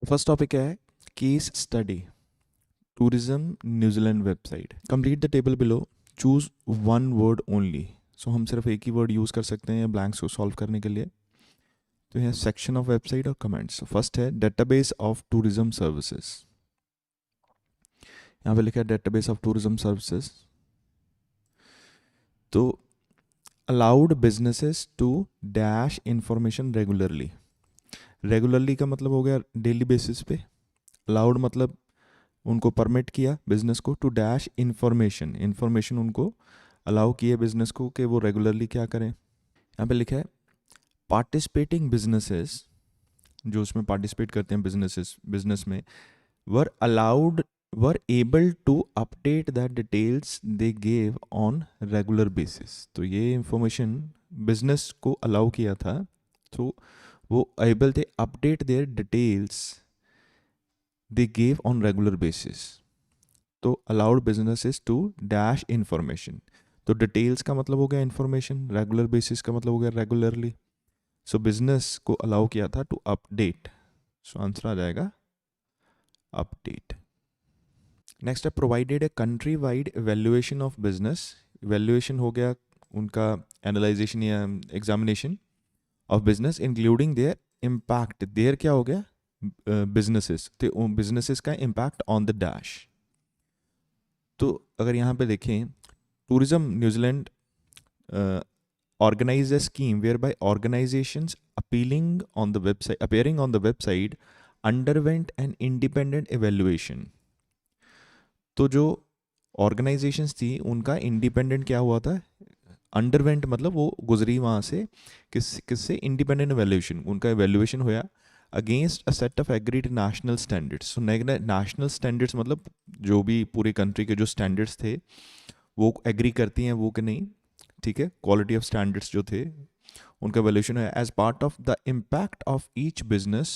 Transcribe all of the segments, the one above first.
First topic है case study tourism New Zealand website. Complete the table below, choose one word only. सो हम सिर्फ एक ही word use कर सकते हैं ब्लैंक्स को सॉल्व करने के लिए। तो यह सेक्शन ऑफ वेबसाइट और कमेंट्स। फर्स्ट है डेटाबेस ऑफ टूरिज्म सर्विसेज। यहाँ पे लिखा है डेटाबेस ऑफ टूरिज्म सर्विसेज। तो allowed businesses to dash information regularly. Regularly का मतलब हो गया डेली बेसिस पे। अलाउड मतलब उनको परमिट किया बिजनेस को टू डैश इंफॉर्मेशन, इंफॉर्मेशन उनको अलाउ किए बिजनेस को कि वो रेगुलरली क्या करें। यहाँ पे लिखा है पार्टिसिपेटिंग बिजनेसेस, जो उसमें पार्टिसिपेट करते हैं बिजनेसेस बिजनेस में, were allowed were able to update the details they gave on regular basis. तो ये इंफॉर्मेशन बिजनेस को अलाउ किया था, तो वो एबल थे update their details they gave on regular basis. तो allowed businesses to dash information. तो डिटेल्स का मतलब हो गया इंफॉर्मेशन, रेगुलर बेसिस का मतलब हो गया रेगुलरली। सो बिजनेस को अलाउ किया था टू अपडेट। सो आंसर आ जाएगा अपडेट। नेक्स्ट है provided a countrywide evaluation of business. Evaluation हो गया उनका एनालाइजेशन या examination of business including their impact. Their क्या हो गया बिजनेसेस, तो बिजनेसेस का इम्पैक्ट ऑन द डैश। तो अगर यहाँ पे देखें tourism New Zealand organize a scheme whereby organizations appearing on the website underwent an independent evaluation। तो जो ऑर्गेनाइजेशंस थी उनका इंडिपेंडेंट क्या हुआ था, अंडरवेंट मतलब वो गुजरी वहाँ से किससे इंडिपेंडेंट एवेल्यूशन, उनका एवेल्यूएशन हुआ against a set of agreed national standards. So national standards मतलब जो भी पूरी कंट्री के जो स्टैंडर्ड्स थे वो एग्री करती हैं वो कि नहीं, ठीक है, क्वालिटी ऑफ स्टैंडर्ड्स जो थे उनका वैल्यूएशन है as part of the impact of each business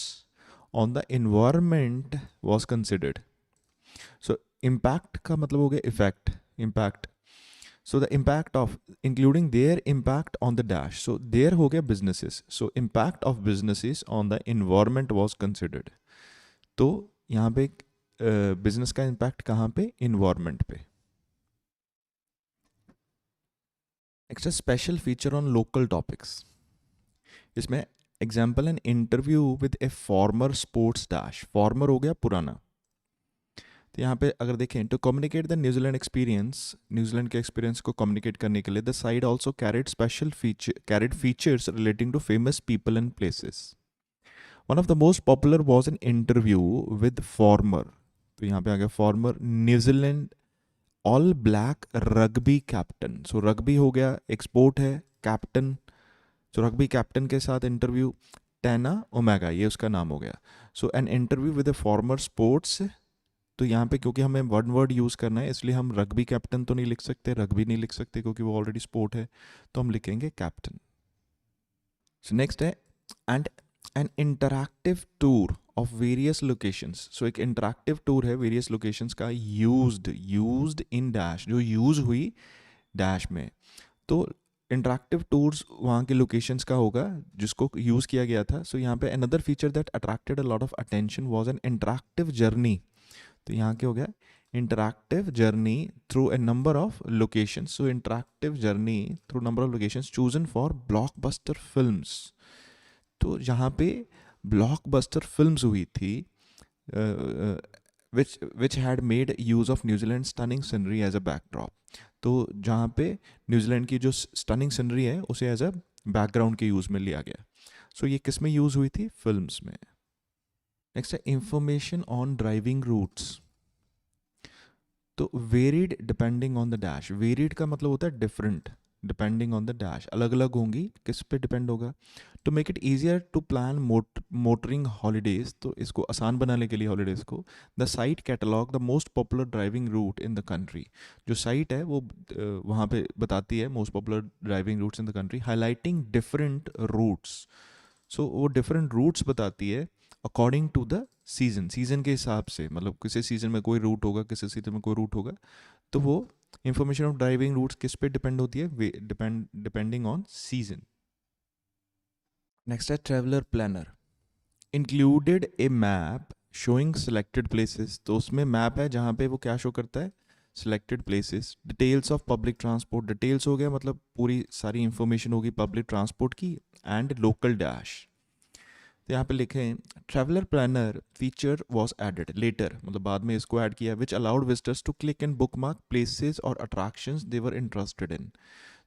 on the environment was considered. So impact का मतलब हो गया effect, impact. So the impact of including their impact on the dash. So their हो गया businesses, so impact of businesses on the environment was considered. तो यहाँ पे business का इम्पैक्ट कहाँ पे, इन्वायरमेंट पे। Next special feature on local topics. इसमें example an interview with a former sports dash. Former हो गया पुराना। तो यहाँ पे अगर देखें to communicate the New Zealand experience, New Zealand के एक्सपीरियंस को कम्युनिकेट करने के लिए the site also carried features relating to famous people and places. One of the most popular was an interview with former. तो यहाँ पे आ गया former New Zealand all black rugby captain. So rugby हो गया एक्सपोर्ट है, कैप्टन, तो rugby captain के साथ इंटरव्यू, टैना ओमेगा ये उसका नाम हो गया। So an interview with a former sports. तो यहाँ पे क्योंकि हमें वन वर्ड यूज़ करना है इसलिए हम रग्बी कैप्टन तो नहीं लिख सकते, रग्बी नहीं लिख सकते क्योंकि वो ऑलरेडी स्पोर्ट है, तो हम लिखेंगे कैप्टन। सो नेक्स्ट है and an interactive tour of various locations. So एक इंटरैक्टिव टूर है वेरियस लोकेशंस का, यूज्ड इन डैश, जो यूज हुई डैश में। तो इंटरैक्टिव टूर्स वहाँ के लोकेशंस का होगा जिसको यूज़ किया गया था। सो यहाँ पे another feature that attracted a lot of attention was an interactive journey. तो यहाँ क्या हो गया, interactive journey through a number of locations. So interactive journey through number of locations chosen for blockbuster films. तो यहाँ पे ब्लॉकबस्टर फिल्म्स हुई थी which had made use of New Zealand stunning scenery as a backdrop. तो जहाँ पे New Zealand की जो स्टनिंग सीनरी है उसे एज अ बैकग्राउंड के यूज़ में लिया गया। सो ये किस में यूज़ हुई थी, फिल्म्स में। नेक्स्ट है इंफॉर्मेशन ऑन ड्राइविंग रूट्स। तो varied depending on the dash. Varied का मतलब होता है different, depending on the dash अलग अलग होंगी, किस पे डिपेंड होगा। To make it easier to plan motoring holidays, तो इसको आसान बनाने के लिए हॉलीडेज को, the site catalogue the most popular driving route in the country. जो साइट है वो वहाँ पे बताती है most popular driving roots in the country, highlighting different routes. So वो डिफरेंट रूट्स बताती है according to the season, season के हिसाब से, मतलब किसी सीजन में कोई रूट होगा, किसी सीजन में कोई रूट होगा। तो वो इंफॉर्मेशन ऑफ ड्राइविंग रूट्स किस पे डिपेंड होती है, डिपेंडिंग ऑन सीजन। नेक्स्ट है ट्रेवलर प्लानर। इंक्लूडेड ए मैप शोइंग सिलेक्टेड प्लेसेस, तो उसमें मैप है जहाँ पे वो क्या शो करता है, selected places. Details of public transport, details हो गया मतलब पूरी सारी इंफॉर्मेशन होगी पब्लिक ट्रांसपोर्ट की। एंड लोकल डैश, तो यहाँ पे लिखे हैं traveller planner feature was added later, मतलब बाद में इसको ऐड किया, which allowed visitors to click and bookmark places और attractions they were interested in.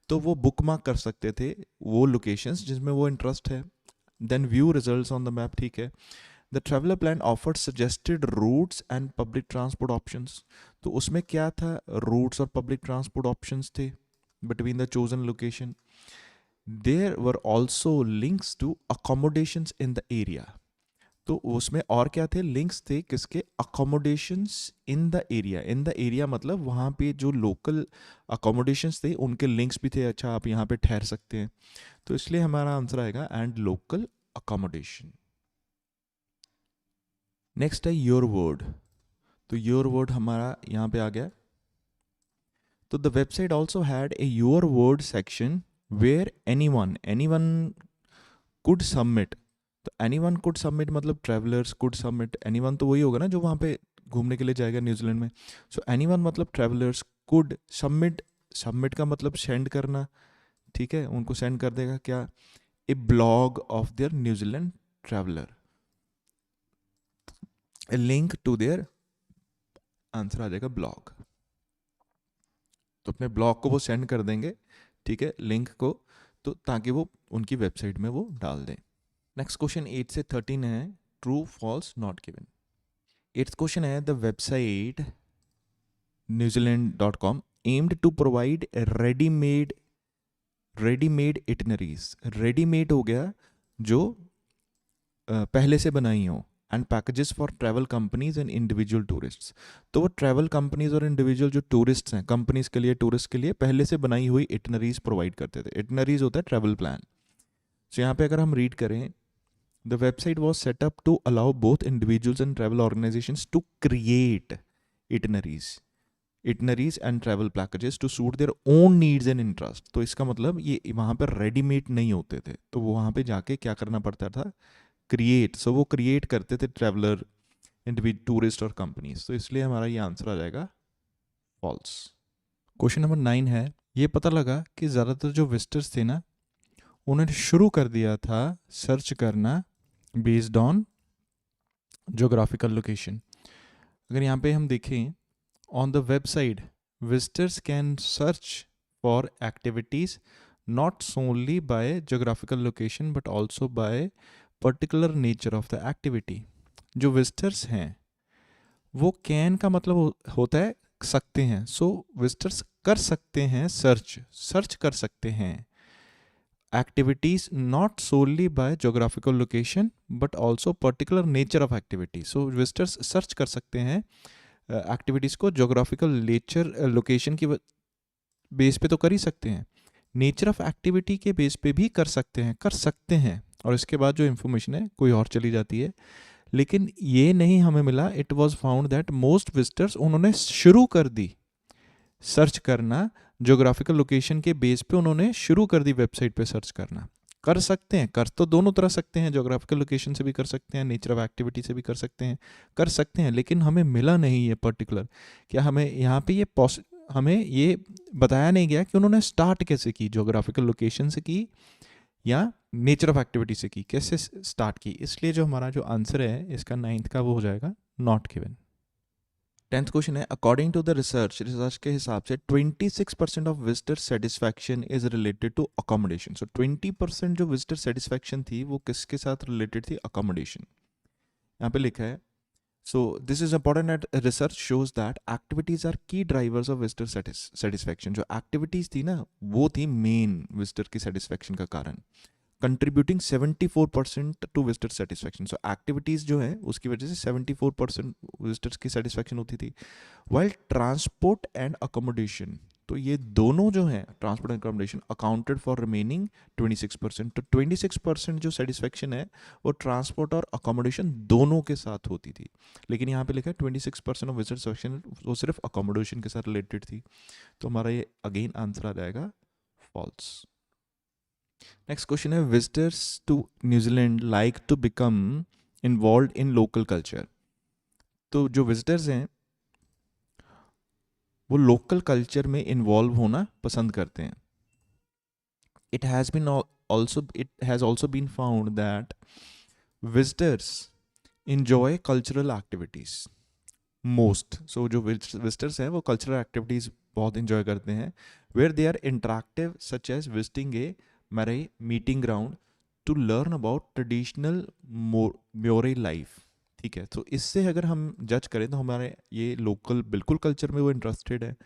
तो वो बुक मार्क कर सकते थे वो लोकेशंस जिसमें वो इंटरेस्ट है। Then view results on the map, ठीक है। The traveller plan offered suggested routes and public transport options, तो उसमें क्या था, रूट्स और पब्लिक ट्रांसपोर्ट ऑप्शंस थे between the chosen location. There were also links to accommodations in the area, तो उसमें और क्या थे, लिंक्स थे किसके, accommodations in the area. In the area मतलब वहाँ पे जो लोकल अकोमोडेशंस थे उनके लिंक्स भी थे, अच्छा आप यहाँ पे ठहर सकते हैं। तो इसलिए हमारा आंसर आएगा एंड लोकल अकोमोडेशन। नेक्स्ट है योर वर्ड, तो योर वर्ड हमारा यहाँ पे आ गया। तो the website also had a your word section where anyone could submit, तो एनीवन कुड सबमिट मतलब ट्रैवलर्स कुड सबमिट, एनीवन तो वही होगा ना जो वहाँ पे घूमने के लिए जाएगा न्यूजीलैंड में। सो एनीवन मतलब ट्रैवलर्स, कुड सबमिट, सबमिट का मतलब सेंड करना, ठीक है, उनको सेंड कर देगा क्या, a blog of their New Zealand traveller, a link to their, answer आ जाएगा ब्लॉग। तो अपने ब्लॉग को वो सेंड कर देंगे, ठीक है, लिंक को, तो ताकि वो उनकी वेबसाइट में वो डाल दें। नेक्स्ट क्वेश्चन 8 से 13 है, true false not given. 8th question है the website newzealand.com aimed to provide readymade itineraries, readymade हो गया जो पहले से बनाई हो, and packages for travel companies and individual tourists, तो वो ट्रैवल कंपनीज और इंडिविजुअल जो टूरिस्ट्स हैं, कंपनीज के लिए, टूरिस्ट के लिए पहले से बनाई हुई इटनरीज प्रोवाइड करते थे। इटनरीज होता है ट्रैवल प्लान। सो यहाँ पे अगर हम रीड करें, the website was set up to allow both individuals and travel organisations to create itineraries and travel packages to suit their own needs and interest. तो इसका मतलब ये वहाँ पर रेडीमेड नहीं होते थे, तो वो वहाँ पे जाके क्या करना पड़ता था, क्रिएट। सो वो क्रिएट करते थे ट्रैवलर, इंडिविजुअल, टूरिस्ट और कंपनीज, तो इसलिए हमारा ये आंसर आ जाएगा फॉल्स। क्वेश्चन नंबर 9 है, ये पता लगा कि ज़्यादातर जो विजिटर्स थे ना, उन्होंने शुरू कर दिया था सर्च करना बेस्ड ऑन जोग्राफिकल लोकेशन। अगर यहाँ पे हम देखें, on the website visitors can search for activities not solely by geographical location but also by particular nature of the activity। जो विजिटर्स हैं वो कैन का मतलब होता है सकते हैं, सो विजिटर्स कर सकते हैं, सर्च कर सकते हैं activities not solely by geographical location but also particular nature of activity. So visitors search कर सकते हैं एक्टिविटीज़ को जोग्राफिकल नेचर लोकेशन की बेस पे तो कर ही सकते हैं, नेचर ऑफ एक्टिविटी के बेस पे भी कर सकते हैं। और इसके बाद जो इन्फॉर्मेशन है कोई और चली जाती है, लेकिन ये नहीं हमें मिला। It was found that most visitors, उन्होंने शुरू कर दी सर्च करना जोग्राफिकल लोकेशन के बेस पे, उन्होंने शुरू कर दी वेबसाइट पे सर्च करना। कर सकते हैं, कर तो दोनों तरह सकते हैं, जोग्राफिकल लोकेशन से भी कर सकते हैं, नेचर ऑफ एक्टिविटी से भी कर सकते हैं, लेकिन हमें मिला नहीं ये पर्टिकुलर। क्या हमें यहाँ पे हमें ये बताया नहीं गया कि उन्होंने स्टार्ट कैसे की, जोग्राफिकल लोकेशन से की या नेचर ऑफ एक्टिविटी से की, कैसे स्टार्ट की। इसलिए जो हमारा जो आंसर है इसका 9th का वो हो जाएगा नॉट गिवन। 10th क्वेश्चन है, अकॉर्डिंग टू द रिसर्च के हिसाब से 26% of visitor satisfaction is related to accommodation. So 20% जो विजिटर सेटिस्फैक्शन थी वो किसके साथ रिलेटेड थी, अकोमोडेशन। यहाँ पे लिखा है, so this is important at research shows that activities are key drivers of visitor satisfaction. जो एक्टिविटीज थी ना वो थी मेन विजिटर की सेटिस्फैक्शन का कारण, contributing 74% to visitor satisfaction. So activities जो है उसकी वजह से 74% विजिटर्स की सेटिस्फैक्शन होती थी। वाइल ट्रांसपोर्ट एंड अकोमोडेशन, तो ये दोनों जो हैं transport and accommodation accounted for remaining 26%। तो 26% जो सेटिस्फैक्शन है वो ट्रांसपोर्ट और अकोमोडेशन दोनों के साथ होती थी, लेकिन यहाँ पे लिखा है 26% ऑफ विजिटर सेटिस्फैक्शन वो सिर्फ अकोमोडेशन के साथ रिलेटेड थी। तो हमारा ये अगेन आंसर आ जाएगा फॉल्स। नेक्स्ट क्वेश्चन है, visitors to New Zealand like to become involve in local culture. तो जो विजिटर्स हैं वो लोकल कल्चर में इन्वॉल्व होना पसंद करते हैं. It has also been found that visitors enjoy cultural activities most. So जो visitors हैं वो cultural activities बहुत enjoy करते हैं, where they are interactive, such as visiting a Marai meeting ground to learn about traditional Maori life. ठीक है, तो इससे अगर हम जज करें तो हमारे ये लोकल बिल्कुल कल्चर में वो इंटरेस्टेड है.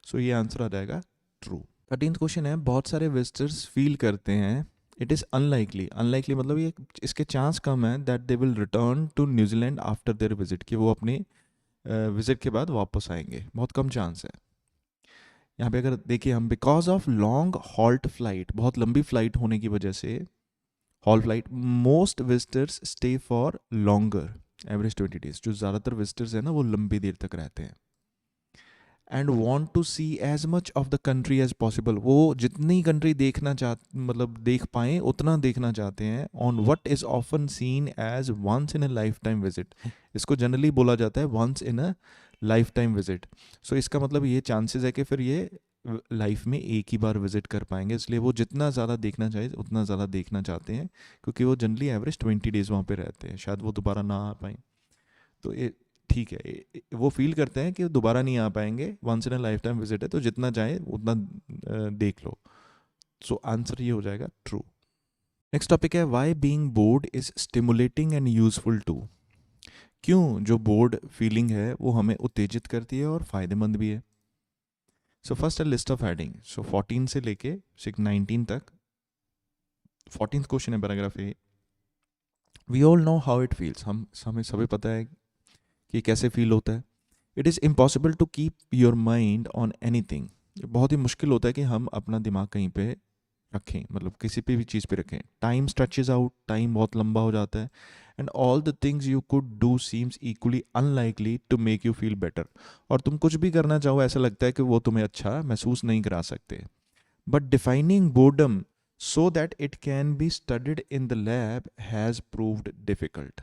सो ये आंसर आ जाएगा ट्रू. 13th क्वेश्चन है, बहुत सारे विजिटर्स फील करते हैं इट इज़ अनलाइकली. अनलाइकली मतलब ये इसके चांस कम है that they will return to New Zealand after their visit, कि वो अपनी विजिट के बाद वापस आएंगे. बहुत कम चांस है. यहाँ पे अगर देखिए हम, because of long halt flight, बहुत लंबी फ्लाइट होने की वजह से, hall flight, most visitors stay for longer, average 20 days. जो ज़्यादातर विजिटर्स हैं ना वो लंबी देर तक रहते हैं. And want to see as much of the country as possible. वो जितनी कंट्री देखना मतलब देख पाएँ उतना देखना चाहते हैं. On what is often seen as once in a life time visit. इसको जनरली बोला जाता है once in a life time visit. So इसका मतलब ये चांसेस है कि फिर ये लाइफ में एक ही बार विजिट कर पाएंगे, इसलिए वो जितना ज़्यादा देखना चाहे उतना ज़्यादा देखना चाहते हैं, क्योंकि वो जनरली एवरेज 20 days वहाँ पे रहते हैं. शायद वो दोबारा ना आ पाएँ, तो ये ठीक है. वो फील करते हैं कि दोबारा नहीं आ पाएंगे, once in a life time visit है, तो जितना चाहे उतना देख लो. सो आंसर ये हो जाएगा ट्रू. नेक्स्ट टॉपिक है, why being bored is stimulating and useful too. क्यों जो बोर्ड फीलिंग है वो हमें उत्तेजित करती है और फायदेमंद भी है. सो फर्स्ट है लिस्ट ऑफ हेडिंग. सो 14 से लेके 19 तक. 14th क्वेश्चन है paragraph A, we all know how it feels. हमें सभी पता है कि कैसे फील होता है. It is impossible to keep your mind on anything. बहुत ही मुश्किल होता है कि हम अपना दिमाग कहीं पे रखें, मतलब किसी पे भी चीज़ पे रखें. टाइम स्ट्रेचेज आउट, टाइम बहुत लंबा हो जाता है. And all the things you could do seems equally unlikely to make you feel better. और तुम कुछ भी करना चाहो ऐसा लगता है कि वो तुम्हें अच्छा महसूस नहीं करा सकते. But defining boredom so that it can be studied in the lab has proved difficult.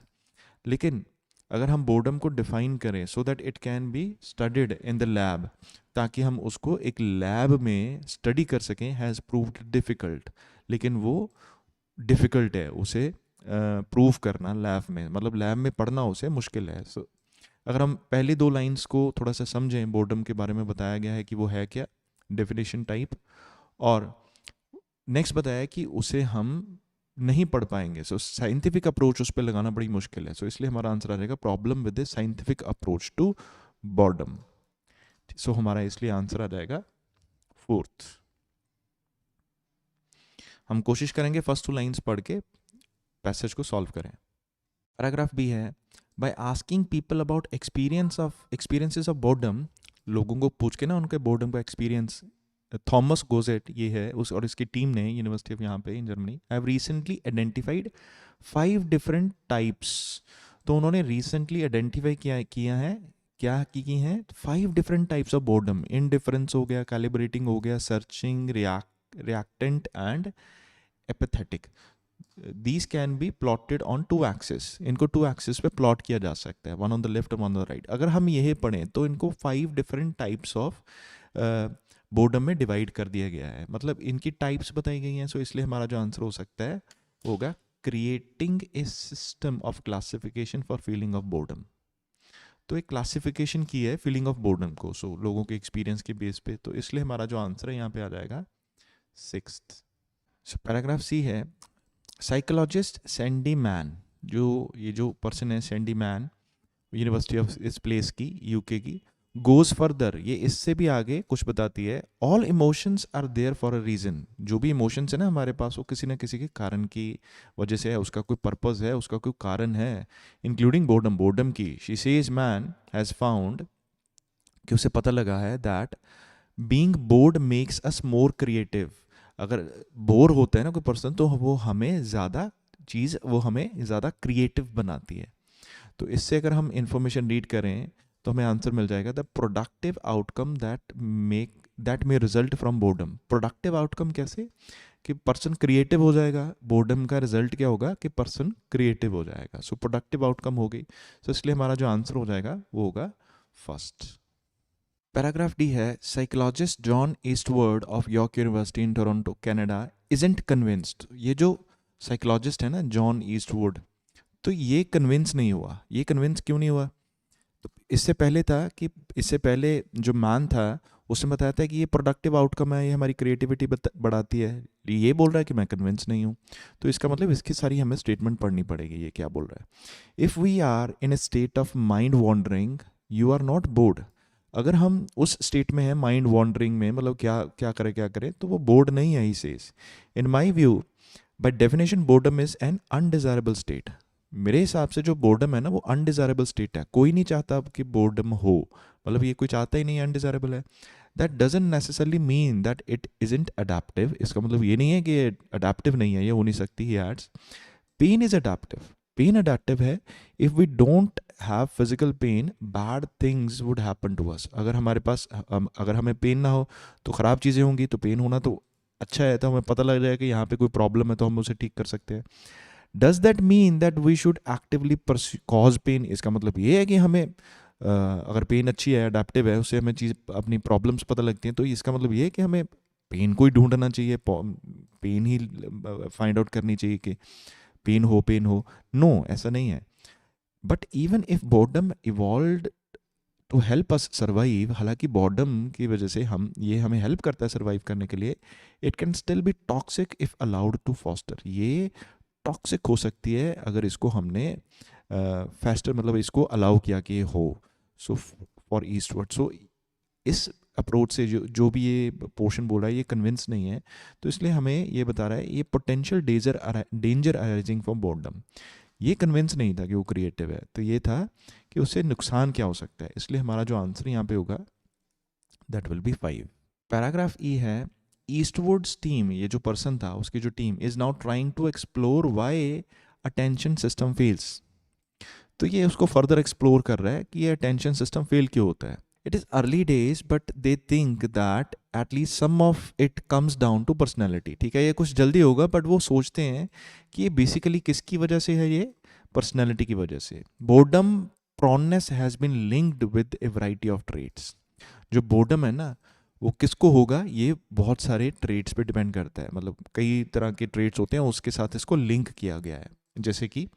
लेकिन अगर हम बोर्डम को डिफाइन करें so that it can be studied in the lab, ताकि हम उसको एक लैब में स्टडी कर सकें, हैज़ प्रूव्ड डिफ़िकल्ट. लेकिन वो डिफ़िकल्ट है उसे प्रूव करना लैब में, मतलब लैब में पढ़ना उसे मुश्किल है. सो अगर हम पहली दो लाइंस को थोड़ा सा समझें, बोर्डम के बारे में बताया गया है कि वो है क्या, डेफिनेशन टाइप, और नेक्स्ट बताया कि उसे हम नहीं पढ़ पाएंगे. सो साइंटिफिक अप्रोच उस पर लगाना बड़ी मुश्किल है. सो इसलिए हमारा आंसर आ जाएगा problem with the scientific approach to boredom. So हमारा इसलिए आंसर आ जाएगा 4th. हम कोशिश करेंगे फर्स्ट 2 लाइंस पढ़ के पैसेज को सॉल्व करें. पैराग्राफ बी है, by asking people about experiences of boredom. लोगों को पूछ के ना उनके बोर्डम का एक्सपीरियंस. थॉमस गोजेट ये है उस, और इसकी टीम ने, यूनिवर्सिटी ऑफ यहाँ पे in Germany, have recently identified 5 different types. तो उन्होंने रिसेंटली आइडेंटिफाई किया है, क्या की हैं 5 different types of boredom. Indifference हो गया, कैलिब्रेटिंग हो गया, searching, reactant and apathetic. These can be plotted on 2 axes. इनको 2 axes पे प्लॉट किया जा सकता है, वन ऑन द लेफ्ट और वन ऑन द राइट. अगर हम यही पढ़ें तो इनको 5 डिफरेंट टाइप्स ऑफ बोर्डम में डिवाइड कर दिया गया है, मतलब इनकी टाइप्स बताई गई हैं. सो इसलिए हमारा जो आंसर हो सकता है होगा creating a system of classification for feeling of boredom. तो एक क्लासिफिकेशन की है फीलिंग ऑफ बोर्डम को, सो लोगों के एक्सपीरियंस के बेस पे. तो इसलिए हमारा जो आंसर है यहाँ पे आ जाएगा 6th. सो पैराग्राफ सी है, साइकोलॉजिस्ट सैंडी मैन, ये जो पर्सन है सैंडी मैन, यूनिवर्सिटी ऑफ इस प्लेस की, यूके की, गोज फर्दर, ये इससे भी आगे कुछ बताती है. All emotions are there for a reason. जो भी इमोशंस है ना हमारे पास, वो किसी ना किसी के कारण की वजह से है, उसका कोई पर्पस है, उसका कोई कारण है, इंक्लूडिंग बोर्डम. बोर्डम की she says man has found, कि उसे पता लगा है that being board makes us more creative. अगर बोर होता है ना कोई पर्सन, तो वो हमें ज़्यादा क्रिएटिव बनाती है. तो इससे अगर हम इंफॉर्मेशन रीड करें तो हमें आंसर मिल जाएगा, the productive outcome that may result from boredom. Productive outcome कैसे, कि पर्सन क्रिएटिव हो जाएगा, बोर्डम का रिजल्ट क्या होगा कि पर्सन क्रिएटिव हो जाएगा, सो प्रोडक्टिव आउटकम हो गई। सो इसलिए हमारा जो आंसर हो जाएगा वो होगा फर्स्ट। पैराग्राफ डी है, psychologist John eastward of York university in Toronto Canada isn't convinced. ये जो साइकोलॉजिस्ट है ना जॉन ईस्टवुड, तो ये कन्विंस नहीं हुआ। ये कन्विंस क्यों नहीं हुआ? तो इससे पहले था कि इससे पहले जो मैन था उसने बताया था कि ये प्रोडक्टिव आउटकम है, ये हमारी क्रिएटिविटी बढ़ाती है। ये बोल रहा है कि मैं कन्विंस नहीं हूँ। तो इसका मतलब इसकी सारी हमें स्टेटमेंट पढ़नी पड़ेगी। ये क्या बोल रहा है? If we are in a state of mind wandering you are not bored. अगर हम उस स्टेट में हैं माइंड वॉन्डरिंग में, मतलब क्या क्या करें, तो वो बोर्ड नहीं है। He says in my view by definition boredom is an undesirable state. मेरे हिसाब से जो बोर्डम है ना वो अनडिजायरेबल स्टेट है। कोई नहीं चाहता कि बोर्डम हो, मतलब ये कोई चाहता ही नहीं, अनडिजायरेबल है। That doesn't necessarily mean that it isn't adaptive. इसका मतलब ये नहीं है कि ये अडेप्टिव नहीं है, ये हो नहीं सकती। He adds pain is adaptive. Pain adaptive है। If we don't have physical pain bad things would happen to us. अगर हमारे पास अगर हमें पेन ना हो तो ख़राब चीज़ें होंगी। तो पेन होना तो अच्छा है, तो हमें पता लग जाएगा कि यहाँ पे कोई प्रॉब्लम है तो हम उसे ठीक कर सकते हैं। Does that mean that we should actively cause pain? इसका मतलब ये है कि हमें अगर पेन अच्छी है, अडेप्टिव है, उससे हमें चीज़ अपनी प्रॉब्लम्स पता लगती हैं, तो इसका मतलब ये है कि हमें पेन को ही ढूंढना चाहिए, पेन ही फाइंड आउट करनी चाहिए कि पेन हो। नो, ऐसा नहीं है। But even if boredom evolve to help us survive, हालांकि बॉर्डम की वजह से ये हमें हेल्प करता है सर्वाइव करने के लिए, it can still be toxic if allowed to foster. ये टॉक्सिक हो सकती है अगर इसको हमने फास्टर मतलब इसको अलाउ किया कि हो। सो फॉर ईस्टवर्ड, सो इस अप्रोच से जो भी ये पोर्शन बोल रहा है ये कन्विंस नहीं है। तो इसलिए हमें ये बता रहा है ये potential danger arising from boredom. ये कन्विंस नहीं था कि वो क्रिएटिव है, तो ये था कि उससे नुकसान क्या हो सकता है। इसलिए हमारा जो आंसर यहाँ पे होगा that will be 5। Paragraph E है, ईस्टवुड्स टीम, ये जो पर्सन था उसकी जो team, is now trying to explore why attention system fails. तो ये उसको फर्दर एक्सप्लोर कर रहा है कि ये अटेंशन सिस्टम फेल क्यों होता है। It is early days but they think that at least some of it comes down to personality. ठीक है, ये कुछ जल्दी होगा बट वो सोचते हैं कि ये बेसिकली किसकी वजह से है, ये पर्सनैलिटी की वजह से। Boredom proneness has been linked with a variety of traits. जो बोर्डम है ना वो किसको होगा, ये बहुत सारे ट्रेट्स पे डिपेंड करता है, मतलब कई तरह के ट्रेट्स होते हैं उसके साथ इसको लिंक किया गया है। जैसे कि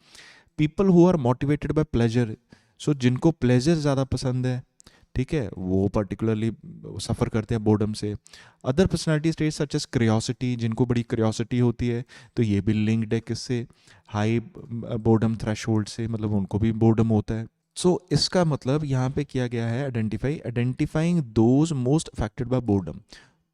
people who are motivated by pleasure, so जिनको प्लेजर ज़्यादा पसंद है, ठीक है, वो पर्टिकुलरली सफ़र करते हैं बोर्डम से। Other personality state such as curiosity, जिनको बड़ी क्रियोसिटी होती है, तो ये भी लिंक्ड है किससे, हाई बोर्डम थ्रेशोल्ड से, मतलब उनको भी बोर्डम होता है। सो इसका मतलब यहाँ पे किया गया है identifying those most affected by boredom.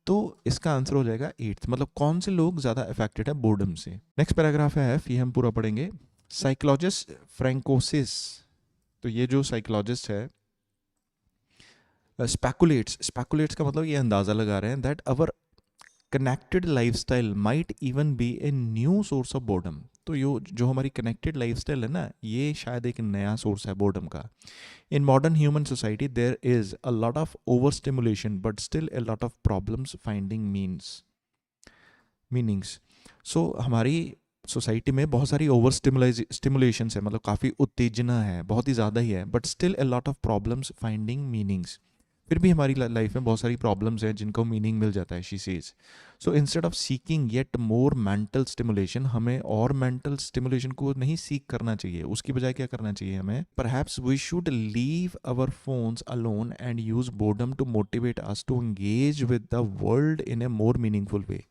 तो इसका आंसर हो जाएगा 8th, मतलब कौन से लोग ज़्यादा अफेक्टेड है बोर्डम से। नेक्स्ट पैराग्राफ है ये हम पूरा पढ़ेंगे। साइकोलॉजिस्ट फ्रैंकोसिस, तो ये जो साइकोलॉजिस्ट है स्पेकुलेट्स का मतलब ये अंदाज़ा लगा रहे हैं that our connected lifestyle might even be a new source of boredom. तो जो हमारी कनेक्टेड लाइफस्टाइल है ना, ये शायद एक नया सोर्स है बोर्डम का। In modern human society there is a lot of over stimulation but still a lot of problems finding meanings. So हमारी सोसाइटी में बहुत सारी ओवर स्टिमुलेशन है, मतलब काफ़ी उत्तेजना है, बहुत ही ज़्यादा ही है, but still a lot of problems finding meanings. फिर भी हमारी लाइफ में बहुत सारी प्रॉब्लम्स हैं जिनको मीनिंग मिल जाता है, she says. So instead of seeking yet more mental stimulation, हमें और मेंटल स्टिमुलेशन को नहीं सीख करना चाहिए, उसकी बजाय क्या करना चाहिए हमें, perhaps we should leave our phones alone and use boredom to motivate us to engage with the world in a more meaningful way.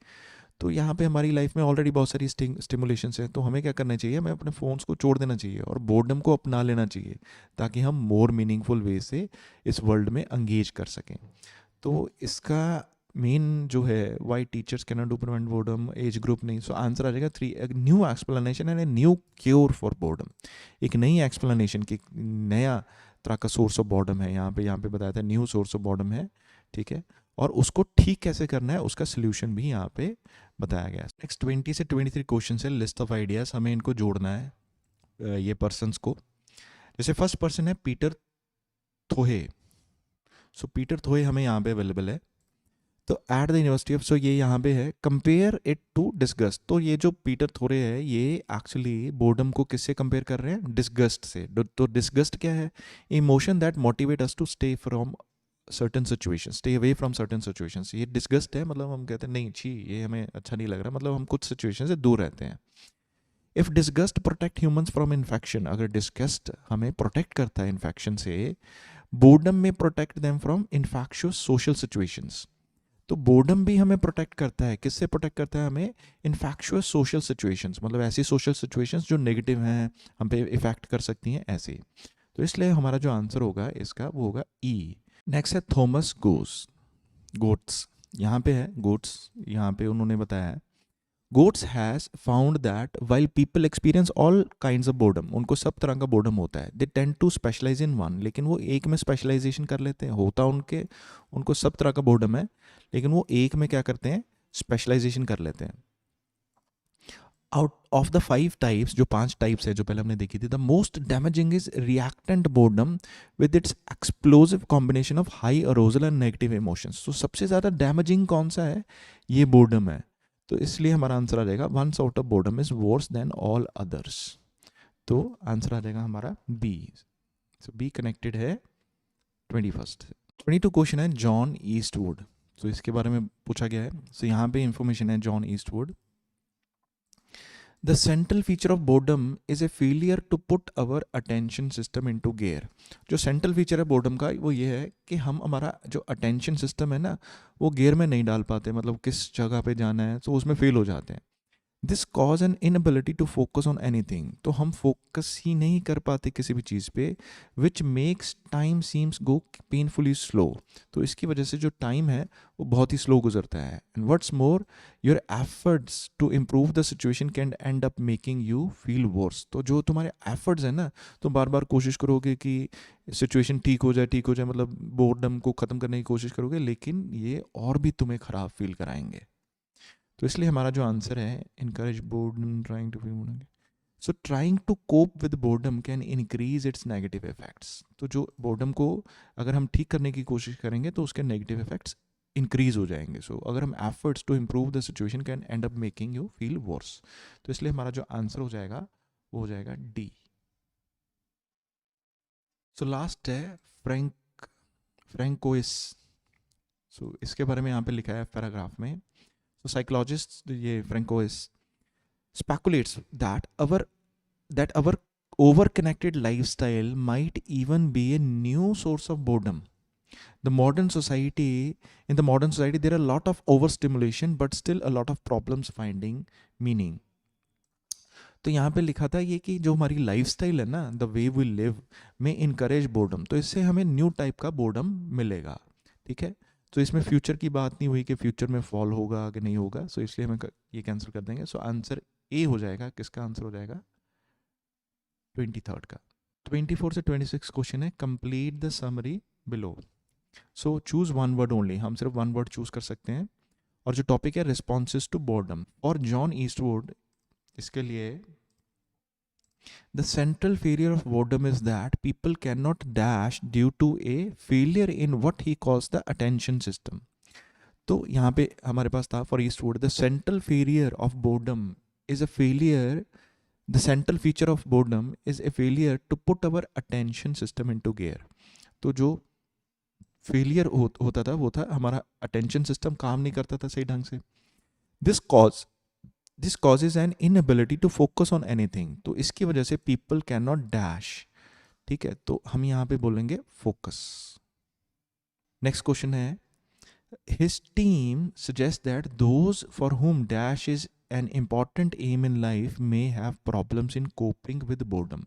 तो यहाँ पे हमारी लाइफ में ऑलरेडी बहुत सारी स्टिमुलेशंस हैं, तो हमें क्या करना चाहिए, हमें अपने फ़ोन्स को छोड़ देना चाहिए और बोर्डम को अपना लेना चाहिए, ताकि हम मोर मीनिंगफुल वे से इस वर्ल्ड में एंगेज कर सकें। तो इसका मेन जो है why teachers can not do prevent boredom, age group नहीं। सो आंसर आ जाएगा 3, new explanation and a new cure for boredom. एक नई एक्सप्लेनेशन की नया तरह का सोर्स ऑफ बोर्डम है, यहाँ पे बताया था न्यू सोर्स ऑफ बोर्डम है, ठीक है, और उसको ठीक कैसे करना है उसका सोल्यूशन भी यहाँ पे बताया गया है। नेक्स्ट 20 से 23 क्वेश्चन है, लिस्ट ऑफ आइडियाज, हमें इनको जोड़ना है ये पर्सन्स को। जैसे फर्स्ट पर्सन है पीटर थोहे। सो पीटर थोहे हमें यहाँ पे अवेलेबल है। तो एट द यूनिवर्सिटी ऑफ, सो ये यहाँ पे है कंपेयर इट टू डिस्गस्ट। तो ये जो पीटर थोरे है ये एक्चुअली बोर्डम को किससे कंपेयर कर रहे हैं? डिस्गस्ट से। तो डिस्गस्ट क्या है? Emotion that motivate us to stay from certain situation, stay away from certain situations. ये डिस्गस्ट है, मतलब हम कहते हैं नहीं छी ये हमें अच्छा नहीं लग रहा, मतलब हम कुछ सिचुएशन से दूर रहते हैं। If disgust protect humans from infection, अगर डिस्गस्ट हमें प्रोटेक्ट करता है इन्फेक्शन से, बोर्डम में protect them from infectious social situations. तो बोर्डम भी हमें प्रोटेक्ट करता है, किससे प्रोटेक्ट करता है हमें? इन्फेक्शियस सोशल सिचुएशंस, मतलब ऐसी सोशल सिचुएशंस जो नेगेटिव हैं, हम पे इफेक्ट कर सकती हैं ऐसे। तो इसलिए हमारा जो आंसर होगा इसका वो होगा ई। नेक्स्ट है थॉमस गोट्स। यहाँ पे है गोट्स, यहाँ पे उन्होंने बताया है Goetz has found that while people experience all kinds of boredom, उनको सब तरह का बोर्डम होता है, they tend to specialize in one, लेकिन वो एक में स्पेशलाइजेशन कर लेते हैं, होता उनके उनको सब तरह का बोर्डम है, लेकिन वो एक में क्या करते हैं? स्पेशलाइजेशन कर लेते हैं। आउट ऑफ द 5 टाइप्स, जो 5 टाइप्स है जो पहले हमने देखी थी, the most damaging is reactant boredom with its explosive combination of high arousal and negative emotions. तो सबसे ज़्यादा डैमेजिंग कौन सा है? ये बोर्डम है। तो इसलिए हमारा आंसर आ जाएगा one sort of boredom is worse than all others. तो आंसर आ जाएगा हमारा बी। सो बी कनेक्टेड है 21st से। 22 क्वेश्चन है जॉन ईस्टवुड। तो इसके बारे में पूछा गया है। सो यहाँ पे इंफॉर्मेशन है John Eastwood. The central feature of boredom is a failure to put our attention system into gear. जो central feature है boredom का वो ये है कि हम हमारा जो attention system है ना वो gear में नहीं डाल पाते, मतलब किस जगह पे जाना है तो उसमें फेल हो जाते हैं। This cause an inability to focus on anything, तो हम फोकस ही नहीं कर पाते किसी भी चीज़ पे, which makes time seems go painfully slow. तो इसकी वजह से जो टाइम है वो बहुत ही स्लो गुजरता है। And what's more, your efforts to improve the situation can end up making you feel worse. तो जो तुम्हारे एफर्ट्स हैं ना, तो बार बार कोशिश करोगे कि सिचुएशन ठीक हो जाए, मतलब बोर्डम को ख़त्म करने की कोशिश करोगे, लेकिन ये और भी तुम्हें ख़राब फील कराएंगे। तो इसलिए हमारा जो आंसर है encourage boredom trying to feel, so trying to cope with boredom can increase its negative effects. तो जो बोर्डम को अगर हम ठीक करने की कोशिश करेंगे तो उसके नेगेटिव इफेक्ट्स इंक्रीज हो जाएंगे। सो अगर हम efforts to improve the situation can end up making you feel worse. तो इसलिए हमारा जो आंसर हो जाएगा वो हो जाएगा डी। सो लास्ट है फ्रैंकोइस। सो इसके बारे में यहाँ पे लिखा है पैराग्राफ में। सो साइकोलॉजिस्ट ये François speculates that our over-connected lifestyle might even be a new source of boredom. In the modern society, there are a lot of overstimulation, but still a lot of problems finding meaning. तो यहाँ पे लिखा था ये कि जो हमारी lifestyle है ना, द वे वी लिव में इनकरेज बोर्डम, तो इससे हमें न्यू टाइप का बोर्डम मिलेगा। ठीक है, तो इसमें फ्यूचर की बात नहीं हुई कि फ्यूचर में फॉल होगा कि नहीं होगा, सो इसलिए हमें ये कैंसिल कर देंगे। सो आंसर ए हो जाएगा। किसका आंसर हो जाएगा? 23rd का। 24 से 26 क्वेश्चन है complete the summary below. So choose one word only, हम सिर्फ वन वर्ड चूज कर सकते हैं। और जो टॉपिक है रिस्पॉन्सेज टू बोर्डम और जॉन ईस्टवुड, इसके लिए the central failure of boredom is that people can not dash due to a failure in what he calls the attention system. तो यहाँ पे हमारे पास था for Eastwood the central failure of boredom is a failure, the central feature of boredom is a failure to put our attention system into gear. तो जो failure होता था वो था हमारा अटेंशन सिस्टम काम नहीं करता था सही ढंग से। This causes an inability to focus on anything, तो इसकी वजह से पीपल कैन नॉट डैश। ठीक है, तो हम यहाँ पे बोलेंगे फोकस। नेक्स्ट क्वेश्चन है his team suggests that those for whom dash is an important aim in life may have problems in coping with boredom.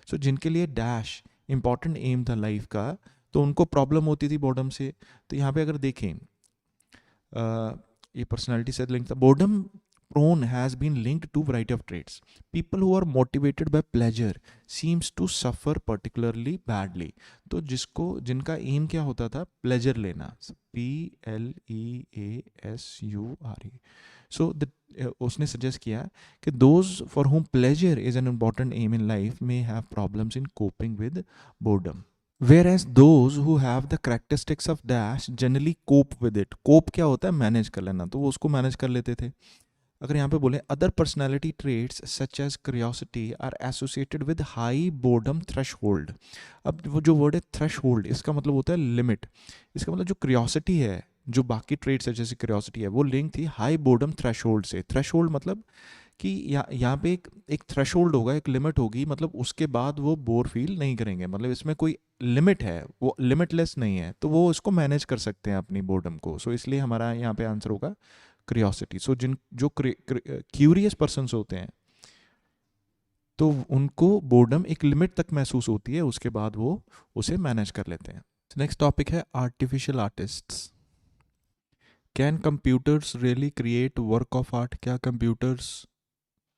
So जिनके लिए dash important aim था लाइफ का, तो उनको प्रॉब्लम होती थी बोर्डम से। तो यहाँ पे अगर देखें ये पर्सनालिटी से लिंक था। Boredom prone has been linked to variety of traits. People who are motivated by pleasure seems to suffer particularly badly. तो जिनका एम क्या होता था? प्लेजर लेना, PLEASURE। सो उसने सजेस्ट किया कि those for whom pleasure is an important aim in life may have problems in coping with boredom. Whereas those who have the characteristics of dash generally cope with it. Cope क्या होता है? Manage कर लेना. तो वो उसको manage कर लेते थे. अगर यहाँ पे बोले other personality traits such as curiosity are associated with high boredom threshold. अब वो जो वर्ड है थ्रेश होल्ड, इसका मतलब होता है लिमिट. इसका मतलब जो क्यूरियोसिटी है, जो बाकी ट्रेट्स है जैसे क्यूरियोसिटी है, वो लिंक थी हाई बोर्डम थ्रेश होल्ड से. थ्रेश होल्ड मतलब कि यहाँ पे एक थ्रेश होल्ड होगा, एक लिमिट होगी, मतलब उसके बाद वो बोर फील नहीं करेंगे. मतलब इसमें कोई लिमिट है, वो लिमिटलेस नहीं है, तो वो इसको मैनेज कर सकते हैं अपनी बोर्डम को. सो इसलिए हमारा यहाँ पे आंसर होगा क्यूरियोसिटी. सो जिन जो क्यूरियस पर्सन्स होते हैं तो उनको बोर्डम एक लिमिट तक महसूस होती है, उसके बाद वो उसे मैनेज कर लेते हैं. नेक्स्ट टॉपिक है artificial artists. Can computers really create work of art? क्या कंप्यूटर्स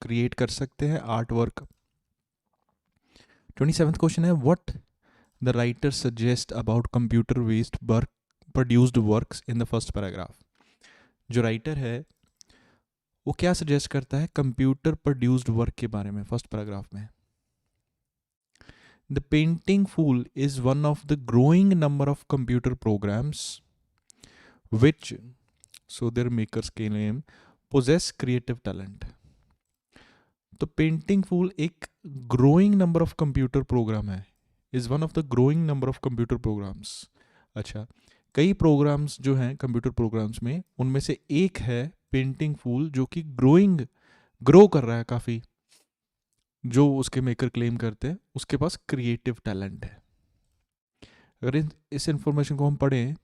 क्रिएट कर सकते हैं आर्ट वर्क? 27th क्वेश्चन है what the writer suggest about computer based work produced works in the first paragraph. जो writer है वो क्या सजेस्ट करता है कंप्यूटर प्रोड्यूस्ड वर्क के बारे में फर्स्ट पैराग्राफ में? The Painting Fool is one of the growing number of computer programs which, so their makers claim, possess creative talent. तो पेंटिंग फूल एक growing number of computer program है. Is one of the growing number of computer programs. अच्छा, कई programmes जो हैं computer programs में, उनमें से एक है पेंटिंग फूल जो कि ग्रो कर रहा है काफ़ी. जो उसके मेकर क्लेम करते हैं उसके पास क्रिएटिव टैलेंट है. अगर इस इंफॉर्मेशन को हम पढ़ें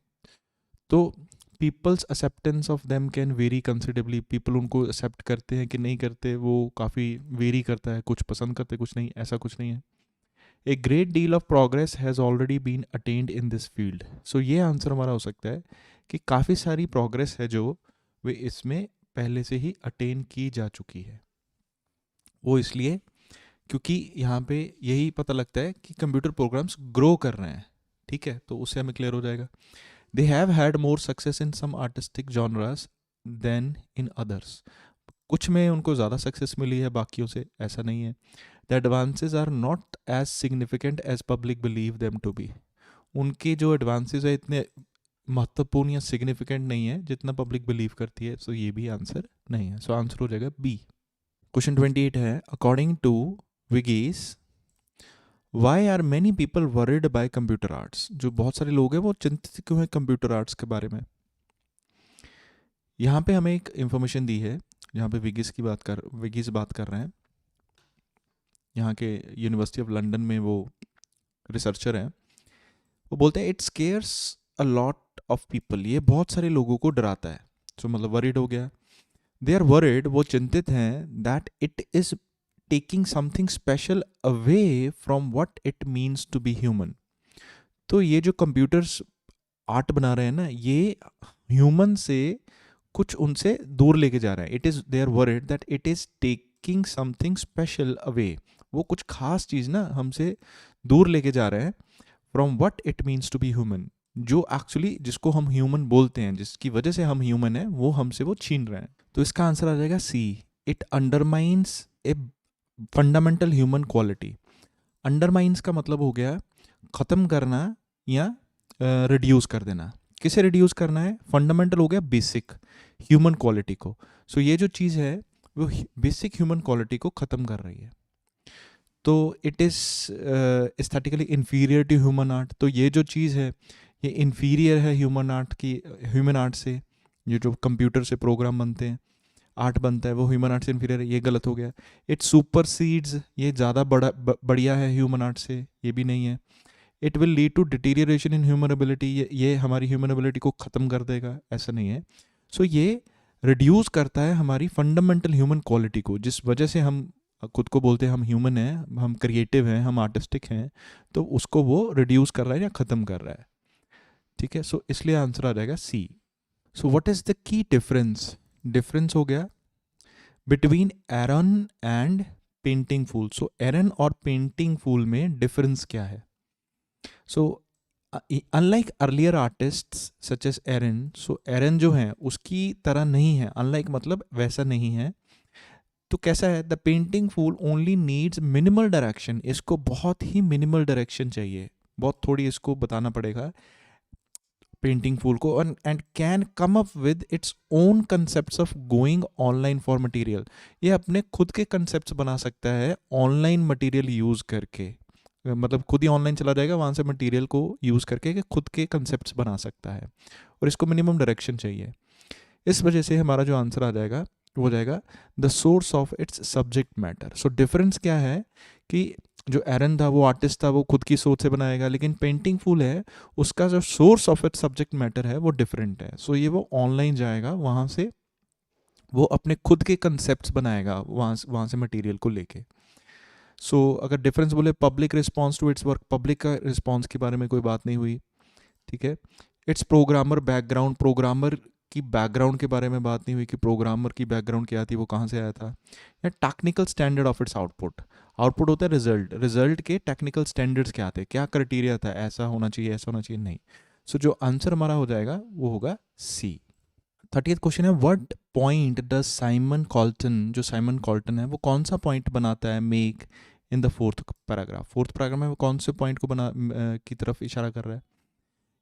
तो people's acceptance of them can vary considerably. People उनको एक्सेप्ट करते हैं कि नहीं करते, वो काफ़ी वेरी करता है. कुछ पसंद करते, कुछ नहीं, ऐसा कुछ नहीं है. A great deal of progress has already been attained in this field. So ये आंसर हमारा हो सकता है कि काफ़ी सारी प्रोग्रेस है जो वे इसमें पहले से ही अटेन की जा चुकी है. वो इसलिए क्योंकि यहाँ पे यही पता लगता है कि कंप्यूटर प्रोग्राम्स ग्रो कर रहे हैं. ठीक है, तो उससे हमें क्लियर हो जाएगा. They have had more success in some artistic genres than in others. कुछ में उनको ज़्यादा सक्सेस मिली है बाकियों से, ऐसा नहीं है. The advances are not as significant as public believe them to be. उनके जो एडवांसेज है इतने महत्वपूर्ण या सिग्निफिकेंट नहीं है जितना पब्लिक बिलीव करती है. सो ये भी आंसर नहीं है. सो आंसर हो जाएगा बी. क्वेश्चन 28 है according to Wiggins why are many people worried by computer arts. जो बहुत सारे लोग हैं वो चिंतित क्यों हैं कंप्यूटर आर्ट्स के बारे में? यहाँ पे हमें एक इंफॉर्मेशन दी है जहाँ पे विगीज बात कर रहे हैं. यहाँ के यूनिवर्सिटी ऑफ लंदन में वो रिसर्चर हैं. वो बोलते हैं it scares a lot of people. ये बहुत सारे लोगों को डराता है. तो मतलब वरिड हो गया. दे आर वरिड, वो चिंतित हैं, that it is taking something special away from what it means to be human. तो ये जो कंप्यूटर्स आर्ट बना रहे हैं ना, ये ह्यूमन से कुछ उनसे दूर लेके जा रहा है. It is they are worried that it is taking something special away. वो कुछ खास चीज़ ना हमसे दूर लेके जा रहे हैं from what it means to be human. जो एक्चुअली जिसको हम ह्यूमन बोलते हैं, जिसकी वजह से हम ह्यूमन हैं, वो हमसे वो छीन रहे हैं. तो इसका आंसर आ जाएगा C. It undermines a fundamental human quality. Undermines का मतलब हो गया ख़त्म करना या रिड्यूस कर देना. किसे रिड्यूस करना है? फंडामेंटल हो गया बेसिक ह्यूमन क्वालिटी को. सो ये जो चीज़ है वो बेसिक ह्यूमन क्वालिटी को ख़त्म कर रही है. तो it is aesthetically inferior to human art. तो ये जो चीज़ है ये इन्फीरियर है ह्यूमन आर्ट से. ये जो कंप्यूटर से प्रोग्राम बनते हैं, आर्ट बनता है, वो ह्यूमन आर्ट से इन्फीरियर है. ये गलत हो गया. इट सुपरसीड्स, ये ज़्यादा बढ़िया है ह्यूमन आर्ट से. ये भी नहीं है. It will lead to deterioration in human ability. ये हमारी ह्यूमन एबिलिटी को ख़त्म कर देगा, ऐसा नहीं है. सो ये रिड्यूस करता है हमारी फंडामेंटल ह्यूमन क्वालिटी को, जिस वजह से हम खुद को बोलते हैं हम ह्यूमन हैं, हम क्रिएटिव हैं, हम आर्टिस्टिक हैं. तो उसको वो रिड्यूस कर रहा है या ख़त्म कर रहा है. ठीक है, सो इसलिए आंसर आ जाएगा C. So what is the key difference हो गया between Aaron and Painting Fool. So Aaron और पेंटिंग फूल में डिफरेंस क्या है? So unlike earlier artists such as Aaron, so Aaron जो है उसकी तरह नहीं है. अनलाइक मतलब वैसा नहीं है. तो कैसा है? The Painting Fool only needs minimal direction. इसको बहुत ही मिनिमल डायरेक्शन चाहिए. बहुत थोड़ी इसको बताना पड़ेगा पेंटिंग फूल को, and can come up with its own concepts of going online for material. ये अपने खुद के कंसेप्ट्स बना सकता है ऑनलाइन मटेरियल यूज़ करके, मतलब खुद ही ऑनलाइन चला जाएगा वहाँ से मटेरियल को यूज़ करके कि खुद के कंसेप्ट्स बना सकता है, और इसको मिनिमम डायरेक्शन चाहिए। इस वजह से हमारा जो आंसर आ जाएगा वो हो जाएगा the source of its subject matter. So difference क्या है कि जो एरन था वो आर्टिस्ट था, वो खुद की सोच से बनाएगा, लेकिन पेंटिंग फूल है उसका जो source of its subject matter है वो डिफरेंट है। सो ये वो ऑनलाइन जाएगा, वहाँ से वो अपने खुद के कंसेप्ट बनाएगा वहाँ से मटेरियल को लेके। सो अगर डिफरेंस बोले public response to its work, public का रिस्पॉन्स के बारे में कोई बात नहीं हुई, ठीक है। इट्स प्रोग्रामर बैकग्राउंड, प्रोग्रामर की बैकग्राउंड के बारे में बात नहीं हुई कि प्रोग्रामर की बैकग्राउंड क्या थी, वो कहाँ से आया था। या technical standard of its output, output होता है रिजल्ट, रिजल्ट के टेक्निकल स्टैंडर्ड्स क्या थे, क्या क्राइटेरिया था, ऐसा होना चाहिए ऐसा होना चाहिए, नहीं। सो जो आंसर हमारा हो जाएगा वो होगा सी। 30th क्वेश्चन है what point does Simon Colton, जो साइमन कॉल्टन है वो कौन सा पॉइंट बनाता है make in the fourth paragraph, fourth paragraph में वो कौन से पॉइंट को की तरफ इशारा कर रहा है।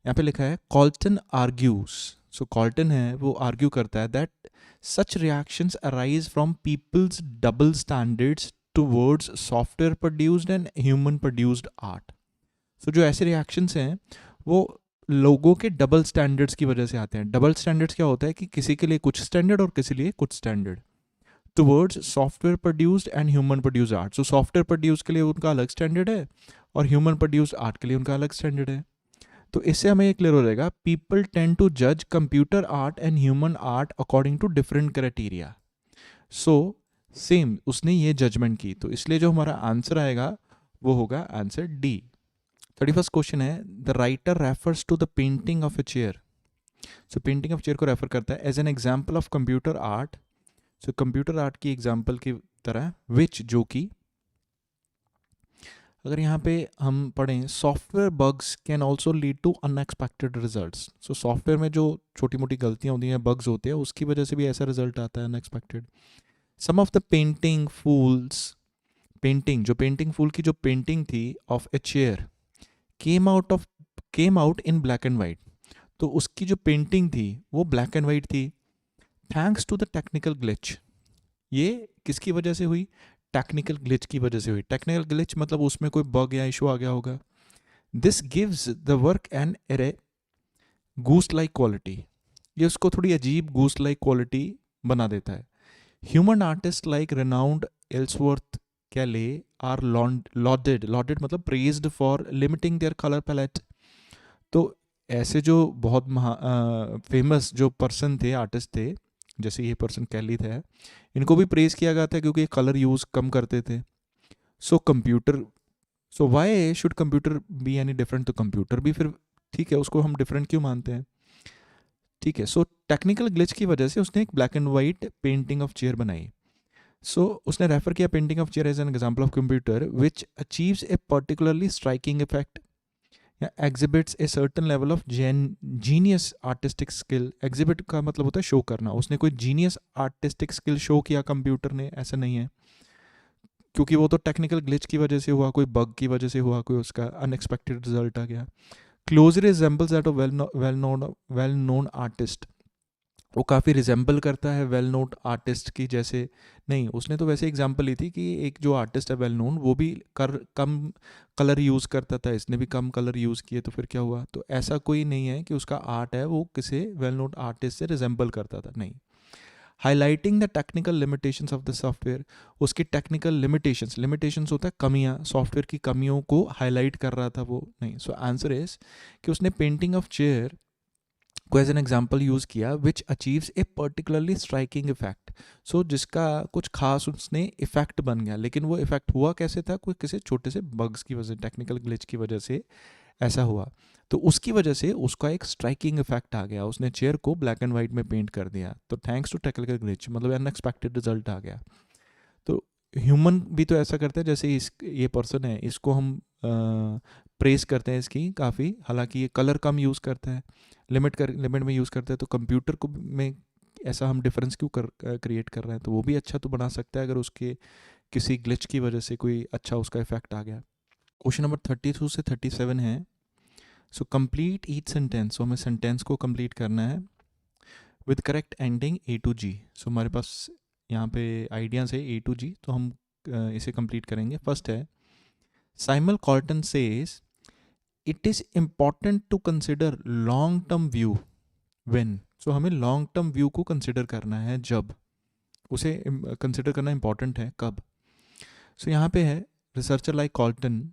यहाँ पे लिखा है कॉल्टन आर्ग्यूज, सो कॉल्टन है वो आर्ग्यू करता है that such reactions arise from people's double standards towards software produced and human produced art. So जो ऐसे रिएक्शंस हैं वो लोगों के डबल स्टैंडर्ड्स की वजह से आते हैं। डबल स्टैंडर्ड्स क्या होता है कि किसी के लिए कुछ स्टैंडर्ड और किसी लिए कुछ standard, towards software produced and human produced art. So software produce के लिए उनका अलग स्टैंडर्ड है और ह्यूमन प्रोड्यूस्ड आर्ट के लिए उनका अलग स्टैंडर्ड है। तो इससे हमें ये क्लियर हो जाएगा पीपल टेंड टू जज computer art and human art according to different criteria. So same उसने ये जजमेंट की, तो इसलिए जो हमारा आंसर आएगा वो होगा आंसर डी। 31st क्वेश्चन है the writer refers to the painting of a chair. So painting of chair को रेफर करता है as an example of computer art. So computer art की एग्जाम्पल की तरह विच, जो कि अगर यहाँ पे हम पढ़ें software bugs can also lead to unexpected results. सो सॉफ्टवेयर में जो छोटी मोटी गलतियाँ होती हैं, बग्स होते हैं, उसकी वजह से भी ऐसा रिजल्ट आता है unexpected. Some of the Painting Fool's, painting जो पेंटिंग फूल की जो पेंटिंग थी of a chair came out in black and white. तो उसकी जो पेंटिंग थी वो ब्लैक एंड वाइट थी thanks to the technical glitch. ये किसकी वजह से हुई, टेक्निकल ग्लिच की वजह से हुई। टेक्निकल ग्लिच मतलब उसमें कोई बग या इशू आ गया होगा। This gives the work an eerie ghost like quality, ये उसको थोड़ी अजीब गूस्ट लाइक क्वालिटी बना देता है। Human artist like renowned Ellsworth Kelly are lauded, lauded मतलब praised for limiting their colour palette. तो ऐसे जो बहुत फेमस जो पर्सन थे, आर्टिस्ट थे, जैसे ये पर्सन कैली थे, इनको भी प्रेज किया गया था क्योंकि ये कलर यूज़ कम करते थे। So computer, so why should computer be any different, तो कंप्यूटर भी फिर ठीक है, उसको हम डिफरेंट क्यों मानते हैं, ठीक है। सो टेक्निकल ग्लिच की वजह से उसने एक black and white painting of chair बनाई। सो उसने रेफर किया painting of chair as an example of computer which achieves a particularly striking effect या exhibits a certain level of genius artistic skill. Exhibit का मतलब होता है show करना, उसने कोई जीनियस आर्टिस्टिक स्किल शो किया कंप्यूटर ने, ऐसा नहीं है, क्योंकि वो तो टेक्निकल ग्लिच की वजह से हुआ, कोई बग की वजह से हुआ, कोई उसका अनएक्सपेक्टेड रिजल्ट आ गया। Closely resembles that of well known artist, वो काफ़ी रिजेंबल करता है वेल नोन आर्टिस्ट की जैसे। नहीं, उसने तो वैसे एग्जांपल ली थी कि एक जो आर्टिस्ट है वेल नोन वो भी कम कलर यूज़ करता था, इसने भी कम कलर यूज़ किए, तो फिर क्या हुआ। तो ऐसा कोई नहीं है कि उसका आर्ट है वो किसी वेल नोन आर्टिस्ट से रिजेंबल करता था, नहीं। Highlighting the technical limitations of the software, उसकी टेक्निकल लिमिटेशंस होता है कमियां, सॉफ्टवेयर की कमियों को हाईलाइट कर रहा था वो, नहीं। सो आंसर इज कि उसने पेंटिंग ऑफ चेयर को एज एन एग्जाम्पल यूज़ किया विच achieves a particularly striking effect. सो जिसका कुछ खास उसने इफेक्ट बन गया, लेकिन वो इफेक्ट हुआ कैसे था, कोई किसी छोटे से बग्स की वजह, टेक्निकल ग्लिच की वजह से ऐसा हुआ। तो उसकी वजह से उसका एक स्ट्राइकिंग इफेक्ट आ गया, उसने चेयर को ब्लैक एंड वाइट में पेंट कर दिया, तो थैंक्स टू टेक्निकल ग्लिच मतलब अनएक्सपेक्टेड रिजल्ट आ गया। तो ह्यूमन भी तो ऐसा करते हैं, जैसे ये पर्सन है, इसको हम प्रेस करते हैं इसकी काफ़ी, हालांकि ये कलर कम यूज़ करता है, लिमिट में यूज़ करता है, तो कंप्यूटर को में ऐसा हम डिफरेंस क्यों क्रिएट कर रहे हैं। तो वो भी अच्छा तो बना सकता है अगर उसके किसी ग्लिच की वजह से कोई अच्छा उसका इफेक्ट आ गया। क्वेश्चन नंबर 32 से 37 है। So complete each sentence, so हमें सेंटेंस को कंप्लीट करना है with correct ending A to G. So हमारे पास यहाँ पे आइडियाज़ है ए टू जी, तो हम इसे कंप्लीट करेंगे। फर्स्ट है, Simon Colton says it is important to consider long term view when. So हमें लॉन्ग टर्म व्यू को कंसिडर करना है जब, उसे कंसिडर करना इंपॉर्टेंट है कब। सो यहाँ पे है, researcher like Colton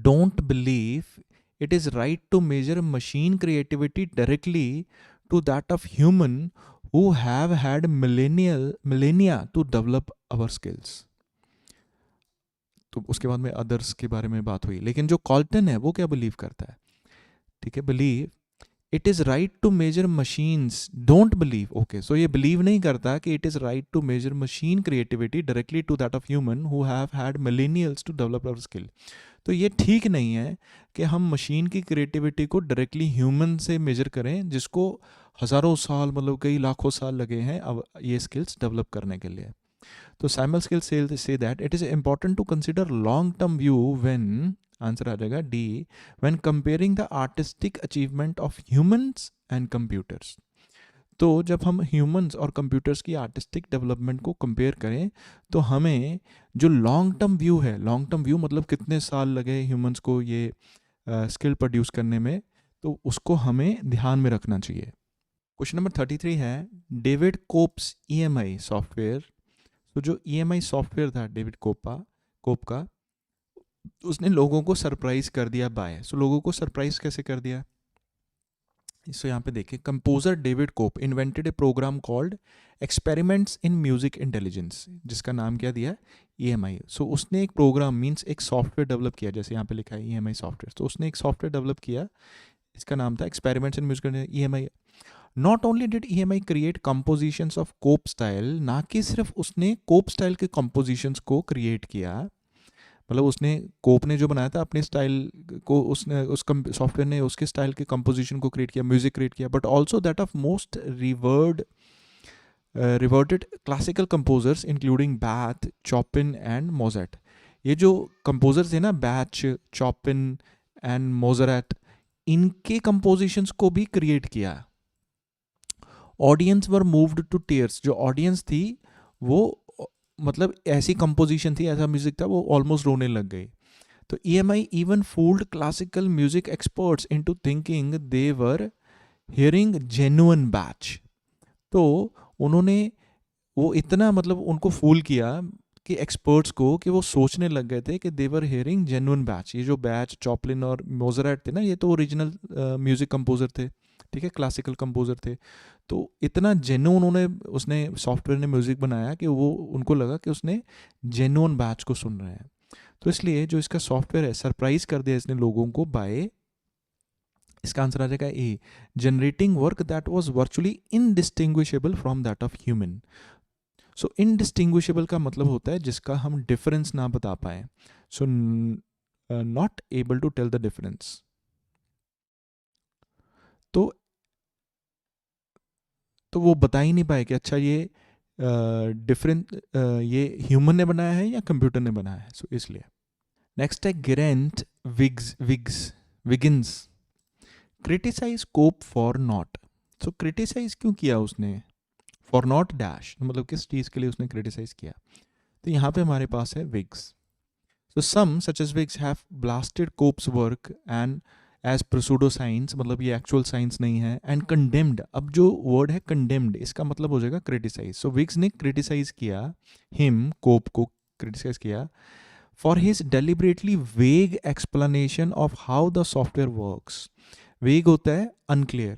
don't believe it is right to measure machine creativity directly to that of human who have had millennia to develop our skills। तो उसके बाद में अदर्स के बारे में बात हुई, लेकिन जो कॉल्टन है वो क्या बिलीव करता है? ठीक है, believe it is right to measure machines, don't believe, okay, so ये बिलीव नहीं करता कि it is right to measure machine creativity directly to that of human who have had millennials to develop our skill. तो ये ठीक नहीं है कि हम मशीन की क्रिएटिविटी को डायरेक्टली ह्यूमन से मेजर करें, जिसको हज़ारों साल, मतलब कई लाखों साल लगे हैं अब ये स्किल्स डेवलप करने के लिए। तो साइमन स्किल्स से that it is important to consider long term view when, answer आ जाएगा D, when comparing the artistic achievement of humans and computers. तो जब हम ह्यूमंस और कंप्यूटर्स की आर्टिस्टिक डेवलपमेंट को कंपेयर करें, तो हमें जो लॉन्ग टर्म व्यू है, लॉन्ग टर्म व्यू मतलब कितने साल लगे ह्यूमंस को ये स्किल प्रोड्यूस करने में, तो उसको हमें ध्यान में रखना चाहिए। क्वेश्चन नंबर 33 है, डेविड कोप्स ईएमआई सॉफ्टवेयर। तो जो ईएमआई सॉफ्टवेयर था डेविड कोप का, उसने लोगों को सरप्राइज कर दिया बाय। सो लोगों को सरप्राइज कैसे कर दिया? सो यहाँ पे देखिए, composer David Cope invented a program called Experiments in Music Intelligence, जिसका नाम क्या दिया? ईएमआई। सो उसने एक प्रोग्राम मींस एक सॉफ्टवेयर डेवलप किया, जैसे यहाँ पे लिखा है ईएमआई सॉफ्टवेयर, तो उसने एक सॉफ्टवेयर डेवलप किया, इसका नाम था Experiments in Music EMI. Not only did EMI create compositions of Cope style, ना कि सिर्फ उसने कोप स्टाइल के कंपोजिशंस को क्रिएट किया, मतलब उसने, कोप ने जो बनाया था अपने स्टाइल को, उसने उस सॉफ्टवेयर ने उसके स्टाइल के कंपोजिशन को क्रिएट किया, म्यूजिक क्रिएट किया, but also that of most revered classical composers including Bach, Chopin and Mozart. ये जो कंपोजर्स थे ना, बैच, चॉपिन एंड मोज़ार्ट, इनके कंपोजिशंस को भी क्रिएट किया। Audience were moved to tears, जो ऑडियंस थी वो, मतलब ऐसी कंपोजिशन थी, ऐसा म्यूजिक था, वो ऑलमोस्ट रोने लग गई। तो EMI even fooled classical music experts into thinking दे वर हियरिंग जेन्युइन बैच। तो उन्होंने, वो इतना, मतलब उनको फूल किया कि एक्सपर्ट्स को, कि वो सोचने लग गए थे कि दे वर हियरिंग जेन्युइन बैच। ये जो बैच, चॉपलिन और मोज़ार्ट थे ना, ये तो ओरिजिनल म्यूजिक कंपोजर थे, ठीक है, क्लासिकल कंपोजर थे। तो इतना जेन्युइन उन्होंने, उसने सॉफ्टवेयर ने म्यूज़िक बनाया कि वो, उनको लगा कि उसने जेन्युइन बैच को सुन रहे हैं। तो इसलिए जो इसका सॉफ्टवेयर है, सरप्राइज कर दिया इसने लोगों को बाय, इसका आंसर आ जाएगा A, generating work that was virtually indistinguishable from that of human. So indistinguishable का मतलब होता है जिसका हम डिफरेंस ना बता पाए। So not able to tell the difference. तो वो बता ही नहीं पाए कि अच्छा ये डिफरेंट, ये ह्यूमन ने बनाया है या कंप्यूटर ने बनाया है। सो इसलिए नेक्स्ट है Geraint Wiggins criticise Cope for not. So criticise क्यों किया उसने? फॉर नॉट डैश, मतलब किस चीज़ के लिए उसने क्रिटिसाइज किया? तो यहाँ पे हमारे पास है Wiggins. So some such as Wiggins have blasted Cope's work and as pseudo science, मतलब ये एक्चुअल साइंस नहीं है, एंड कंडेम्ड। अब जो वर्ड है कंडेम्ड, इसका मतलब हो जाएगा क्रिटिसाइज। सो विग्स ने क्रिटिसाइज किया हिम, कोप को क्रिटिसाइज किया फॉर हिज डेलिबरेटली वेग explanation of how the software works. वेग होता है अनक्लियर,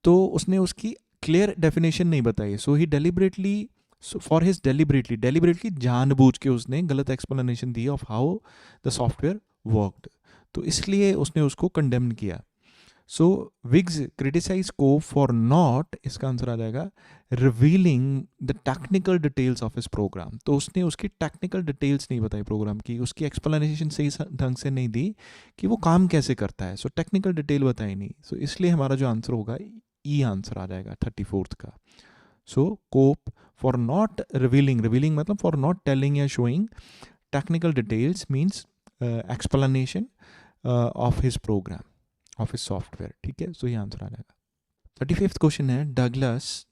तो उसने उसकी क्लियर डेफिनेशन नहीं बताई। So he deliberately, for his deliberately जानबूझ के उसने गलत एक्सप्लेनेशन दी of how the software worked, तो इसलिए उसने उसको कंडेम किया। सो विग्स क्रिटिसाइज को फॉर नॉट, इसका आंसर आ जाएगा revealing the technical details of his program. तो उसने उसकी टेक्निकल डिटेल्स नहीं बताई प्रोग्राम की, उसकी एक्सप्लेनेशन सही ढंग से नहीं दी कि वो काम कैसे करता है। सो टेक्निकल डिटेल बताई नहीं। सो इसलिए हमारा जो आंसर होगा ई आंसर आ जाएगा 34th का। So Cope for not revealing मतलब फॉर नॉट टेलिंग या showing technical details means explanation of his program, of his software, ठीक है. सो ये आंसर आ जाएगा. 35th क्वेश्चन है, Douglas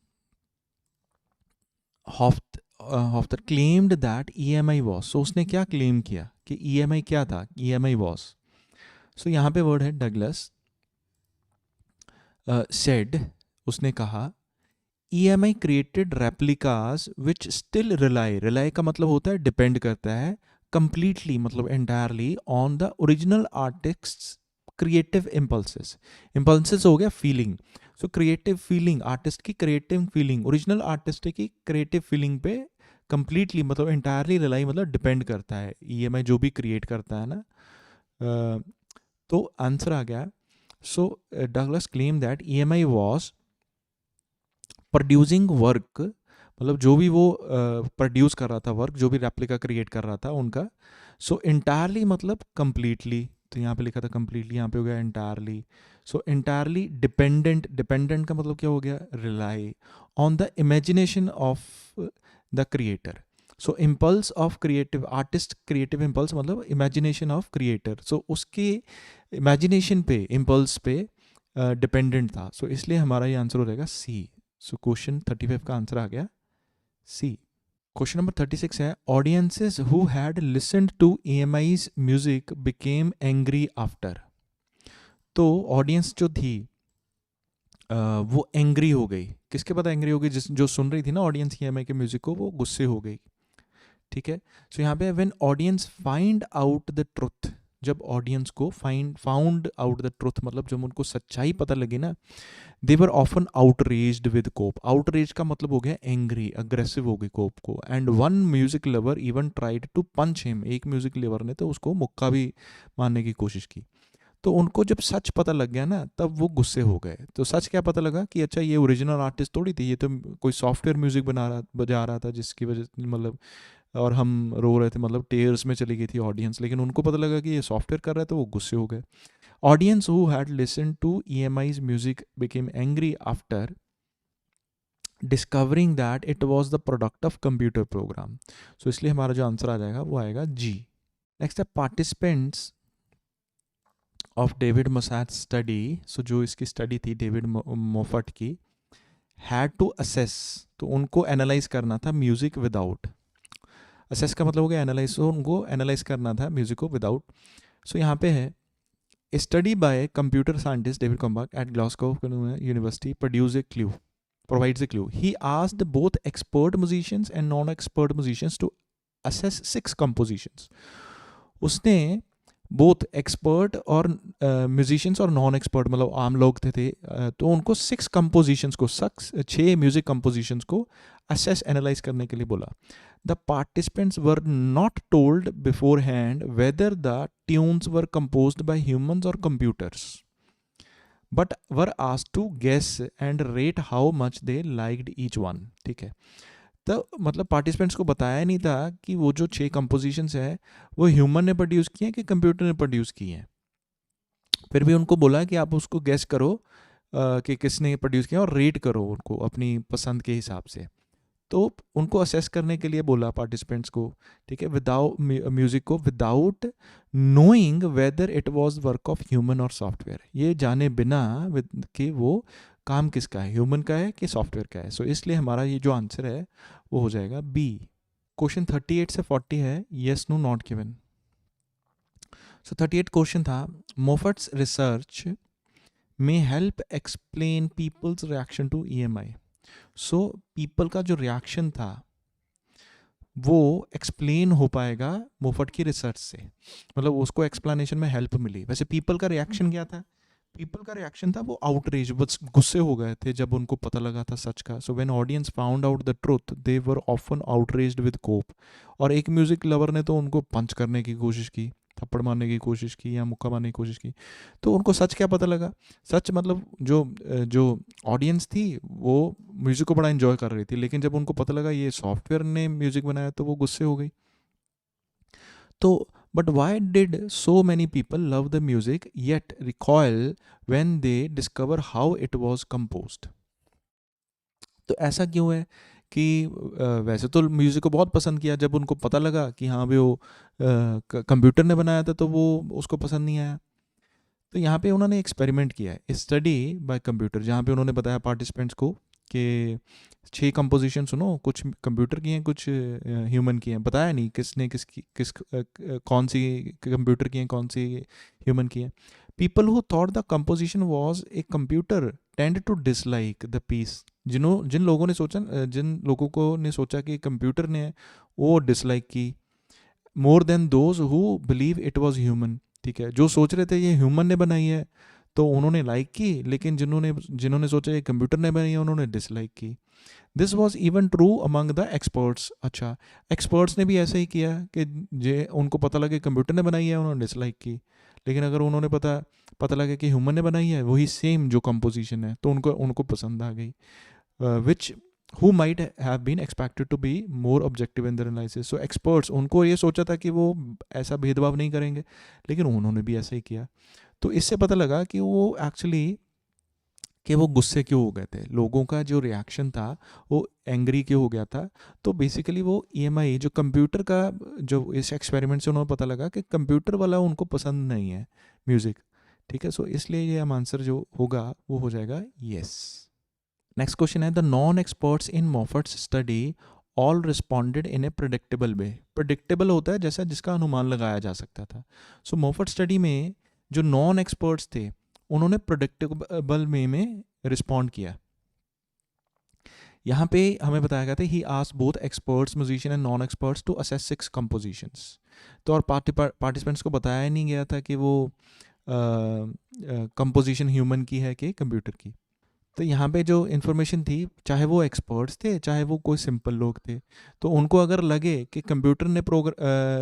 Hofstadter claimed that EMI was. So उसने क्या क्लेम किया कि EMI क्या था, EMI वॉज. सो यहाँ पे वर्ड है डगलस सेड, उसने कहा EMI created replicas which still rely का मतलब होता है डिपेंड करता है, कंप्लीटली मतलब entirely on the original artist creative impulses हो गया feeling. So creative feeling, artist की क्रिएटिव फीलिंग, ओरिजिनल आर्टिस्ट की क्रिएटिव फीलिंग पे कंप्लीटली मतलब एंटायरली रिलाई मतलब डिपेंड करता है EMI जो भी क्रिएट करता है ना. तो आंसर आ गया. So Douglas claim that EMI was producing work, मतलब जो भी वो प्रोड्यूस कर रहा था वर्क, जो भी रेप्लिका क्रिएट कर रहा था उनका. सो इंटायरली मतलब कंप्लीटली, तो यहाँ पे लिखा था कंप्लीटली, यहाँ पे हो गया इंटायरली. सो इंटायरली डिपेंडेंट का मतलब क्या हो गया, rely on the imagination of the creator. So impulse of creative artist, creative impulse मतलब इमेजिनेशन ऑफ क्रिएटर. सो उसके इमेजिनेशन पे, इम्पल्स पे डिपेंडेंट था. सो इसलिए हमारा ये आंसर हो जाएगा सी. सो क्वेश्चन 35 का आंसर आ गया सी. क्वेश्चन नंबर 36 है, audiences who had listened to EMI's music became angry after. तो ऑडियंस जो थी वो एंग्री हो गई. किसके पता एंग्री हो गई, जो सुन रही थी ना ऑडियंस EMI के म्यूजिक को, वो गुस्से हो गई, ठीक है. सो यहाँ पे when audience find out the truth, जब ऑडियंस को फाउंड आउट द ट्रुथ मतलब जब उनको सच्चाई पता लगी ना, they were often outraged with Cope. Outrage का मतलब हो गया एंग्री, अग्रेसिव हो गई कोप को. And one music lover even tried to punch him. एक म्यूजिक लवर ने तो उसको मुक्का भी मारने की कोशिश की. तो उनको जब सच पता लग गया ना, तब वो गुस्से हो गए. तो सच क्या पता लगा कि अच्छा ये ओरिजिनल आर्टिस्ट थोड़ी थी, ये तो कोई सॉफ्टवेयर म्यूजिक बजा रहा था, जिसकी वजह मतलब, और हम रो रहे थे, मतलब टेयर्स में चली गई थी ऑडियंस. लेकिन उनको पता लगा कि ये सॉफ्टवेयर कर रहा है, तो वो गुस्से हो गए. Audience who had listened to EMI's music became angry after discovering that it was the product of computer program. So इसलिए हमारा जो आंसर आ जाएगा वो आएगा जी. नेक्स्ट है, participants of David Mossatt's study. So जो इसकी स्टडी थी डेविड मोफट की, had to assess, तो उनको एनालाइज करना था म्यूजिक विदाउट. असेस का मतलब हो गया एनालाइज, तो उनको एनालाइज करना था म्यूजिक को विदाउट. सो यहाँ पे है, a study by computer scientist David Combach at Glasgow University provides a clue. He asked both expert musicians and non-expert musicians to assess 6 compositions. उसने बोथ एक्सपर्ट और म्यूजिशियंस और नॉन एक्सपर्ट मतलब आम लोग थे, तो उनको 6 कंपोजिशंस को, 6 म्यूजिक कंपोजिशंस को असेस एनालाइज करने के लिए बोला. The participants were not told beforehand whether the tunes were composed by humans or computers, but were asked to guess and rate how much they liked each one. ठीक है, तो मतलब participants को बताया नहीं था कि वो जो 6 कंपोजिशंस है वो ह्यूमन ने प्रोड्यूस किए हैं कि कंप्यूटर ने प्रोड्यूस किए हैं. फिर भी उनको बोला कि आप उसको गेस करो कि किसने प्रोड्यूस किया और रेट करो उनको अपनी पसंद के हिसाब से. तो उनको असेस करने के लिए बोला पार्टिसिपेंट्स को, ठीक है, विदाउट म्यूजिक को, without knowing whether it was work of human और सॉफ्टवेयर, ये जाने बिना कि वो काम किसका है, ह्यूमन का है कि सॉफ्टवेयर का है. सो इसलिए हमारा ये जो आंसर है वो हो जाएगा बी. क्वेश्चन 38 से 40 है, yes no not given. So 38 question था, Moffat's research may help explain people's reaction to EMI. So people का जो रिएक्शन था वो एक्सप्लेन हो पाएगा मोफट की रिसर्च से, मतलब उसको एक्सप्लेनेशन में हेल्प मिली. वैसे पीपल का रिएक्शन क्या था, पीपल का रिएक्शन था वो आउटरेज, बस गुस्से हो गए थे जब उनको पता लगा था सच का. So when audience found out the truth they were often outraged with Cope. और एक म्यूजिक लवर ने तो उनको पंच करने की कोशिश की, थप्पड़ मारने की कोशिश की या मुक्का मारने की कोशिश की. तो उनको सच क्या पता लगा, सच मतलब जो ऑडियंस थी वो म्यूजिक को बड़ा एंजॉय कर रही थी, लेकिन जब उनको पता लगा ये सॉफ्टवेयर ने म्यूजिक बनाया तो वो गुस्से हो गई. तो but why did so many people love the music yet recoil when they discover how it was composed? तो ऐसा क्यों है कि वैसे तो म्यूज़िक को बहुत पसंद किया, जब उनको पता लगा कि हाँ भी वो कंप्यूटर ने बनाया था तो वो उसको पसंद नहीं आया। तो यहाँ पे उन्होंने एक्सपेरिमेंट किया है, स्टडी बाय कंप्यूटर, जहाँ पे उन्होंने बताया पार्टिसिपेंट्स को कि 6 कंपोजिशन सुनो, कुछ कंप्यूटर की हैं कुछ ह्यूमन की हैं, बताया नहीं किसने कौन सी कंप्यूटर की हैं कौन सी ह्यूमन की हैं। People who thought the composition was a computer tended to dislike the piece. जिन लोगों को ने सोचा कि कंप्यूटर ने है, वो डिसलाइक की, more than those who believe it was human. ठीक है, जो सोच रहे थे ये ह्यूमन ने बनाई है तो उन्होंने लाइक की, लेकिन जिन्होंने जिन्होंने सोचा ये कंप्यूटर ने बनाई है उन्होंने डिसलाइक की। This was even true among the experts. अच्छा, एक्सपर्ट्स ने भी ऐसा ही किया कि जे उनको पता लगे कंप्यूटर ने बनाई है उन्होंने डिसलाइक की, लेकिन अगर उन्होंने पता पता लगे कि ह्यूमन ने बनाई है वही सेम जो कंपोजिशन है तो उनको उनको पसंद आ गई, विच who might have been expected to be more objective in their analysis. So experts, उनको ये सोचा था कि वो ऐसा भेदभाव नहीं करेंगे, लेकिन उन्होंने भी ऐसा ही किया। तो इससे पता लगा कि वो एक्चुअली कि वो गुस्से क्यों हो गए थे, लोगों का जो रिएक्शन था वो एंग्री क्यों हो गया था। तो बेसिकली वो EMI जो कंप्यूटर का, जो इस एक्सपेरिमेंट से उन्होंने पता लगा कि कंप्यूटर वाला उनको पसंद नहीं है म्यूज़िक। ठीक है, सो इसलिए ये हम आंसर जो होगा वो हो जाएगा येस। नेक्स्ट क्वेश्चन है, the non experts in Moffat's study all responded in a predictable way. Predictable होता है जैसा जिसका अनुमान लगाया जा सकता था। सो मॉफर्ट स्टडी में जो नॉन एक्सपर्ट्स थे उन्होंने प्रिडिक्टेबल वे में रिस्पॉन्ड किया। यहाँ पे हमें बताया गया था he asked both experts musician and non experts to assess 6 compositions. तो और पार्टिसिपेंट्स को बताया नहीं गया था कि वो कंपोजिशन ह्यूमन की है कि कंप्यूटर की। तो यहाँ पे जो इन्फॉर्मेशन थी, चाहे वो एक्सपर्ट्स थे चाहे वो कोई सिंपल लोग थे, तो उनको अगर लगे कि कंप्यूटर ने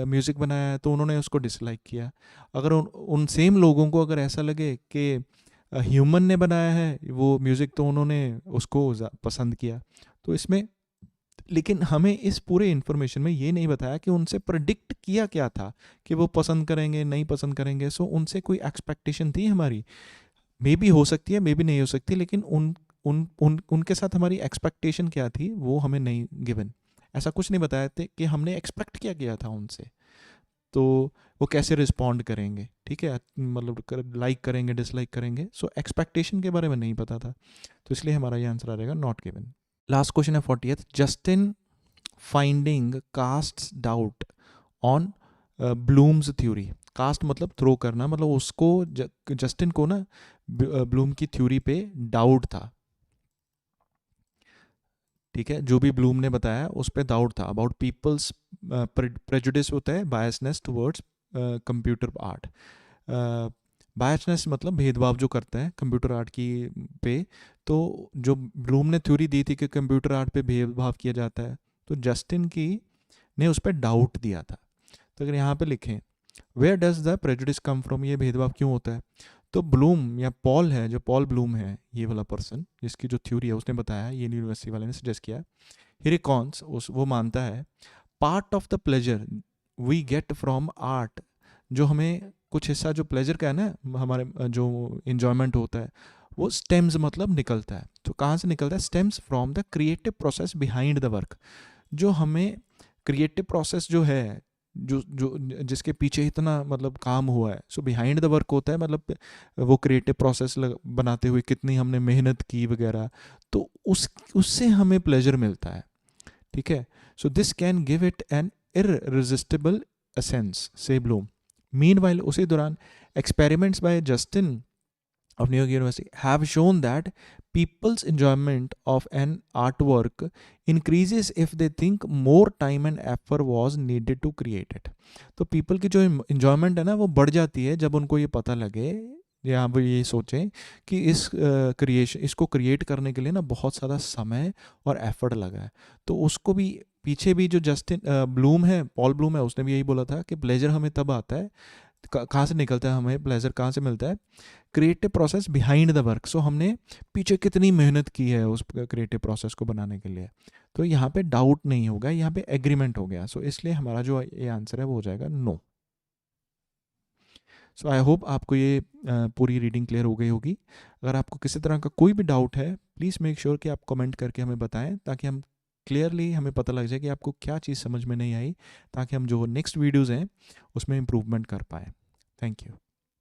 म्यूज़िक बनाया है तो उन्होंने उसको डिसलाइक किया। अगर उन सेम लोगों को अगर ऐसा लगे कि ह्यूमन ने बनाया है वो म्यूज़िक तो उन्होंने उसको पसंद किया। तो इसमें लेकिन हमें इस पूरे इन्फॉर्मेशन में ये नहीं बताया कि उनसे प्रेडिक्ट किया क्या था कि वो पसंद करेंगे नहीं पसंद करेंगे। सो उनसे कोई एक्सपेक्टेशन थी हमारी, मे बी हो सकती है मे बी नहीं हो सकती, लेकिन उनके साथ हमारी एक्सपेक्टेशन क्या थी वो हमें नहीं गिवन। ऐसा कुछ नहीं बताया थे कि हमने एक्सपेक्ट क्या किया था उनसे, तो वो कैसे रिस्पॉन्ड करेंगे। ठीक है, मतलब लाइक करेंगे डिसलाइक करेंगे। सो एक्सपेक्टेशन के बारे में नहीं पता था, तो इसलिए हमारा ये आंसर आ जाएगा नॉट गिवन। लास्ट क्वेश्चन है 40th, Justin finding casts doubt on Bloom's theory. Cast मतलब थ्रो करना, मतलब उसको जस्टिन को ना ब्लूम की थ्योरी पे डाउट था। ठीक है, जो भी ब्लूम ने बताया उस पर डाउट था। अबाउट पीपल्स प्रेजुडिस होता है biasness towards computer art. Biasness मतलब भेदभाव जो करता है कंप्यूटर आर्ट की पे। तो जो ब्लूम ने थ्योरी दी थी कि कंप्यूटर आर्ट पे भेदभाव किया जाता है, तो जस्टिन की ने उस पर डाउट दिया था। तो अगर यहाँ पे लिखें where does the prejudice come from, ये भेदभाव क्यों होता है, तो ब्लूम या पॉल है, जो पॉल ब्लूम है ये वाला पर्सन जिसकी जो थ्योरी है उसने बताया, ये यूनिवर्सिटी वाले ने सजेस्ट किया। ही रिकॉन्स वो मानता है part of the pleasure we get from art, जो हमें कुछ हिस्सा जो प्लेजर का है ना, हमारे जो इन्जॉयमेंट होता है वो स्टेम्स मतलब निकलता है। तो कहाँ से निकलता है, stems from the creative process behind the work. जो हमें क्रिएटिव प्रोसेस जो है, जो जो जिसके पीछे इतना मतलब काम हुआ है, सो बिहाइंड द वर्क होता है मतलब वो क्रिएटिव प्रोसेस बनाते हुए कितनी हमने मेहनत की वगैरह, तो उससे हमें प्लेजर मिलता है। ठीक है, so this can give it an irresistible essence से ब्लूम। मीनवाइल उसी दौरान experiments by Justin of New York University have shown that people's enjoyment of an artwork increases if they think more time and effort was needed to create it. तो people की जो enjoyment है ना वो बढ़ जाती है जब उनको ये पता लगे या वो ये सोचें कि इसको क्रिएट करने के लिए ना बहुत ज़्यादा समय और एफर्ट लगा है। तो उसको भी पीछे भी जो जस्टिन ब्लूम है, पॉल ब्लूम है, उसने भी यही बोला था कि प्लेजर हमें तब आता है, कहाँ से निकलता है हमें प्लेजर, कहाँ से मिलता है, creative process behind the work. So हमने पीछे कितनी मेहनत की है उस क्रिएटिव प्रोसेस को बनाने के लिए। तो यहाँ पे डाउट नहीं होगा, यहाँ पे एग्रीमेंट हो गया। सो इसलिए हमारा जो ये आंसर है वो हो जाएगा नो। सो आई होप आपको ये पूरी रीडिंग क्लियर हो गई होगी। अगर आपको किसी तरह का कोई भी डाउट है प्लीज़ मेक श्योर कि आप कमेंट करके हमें बताएं ताकि हम क्लियरली हमें पता लग जाए कि आपको क्या चीज़ समझ में नहीं आई, ताकि हम जो नेक्स्ट वीडियोज़ हैं उसमें इम्प्रूवमेंट कर पाए। Thank you.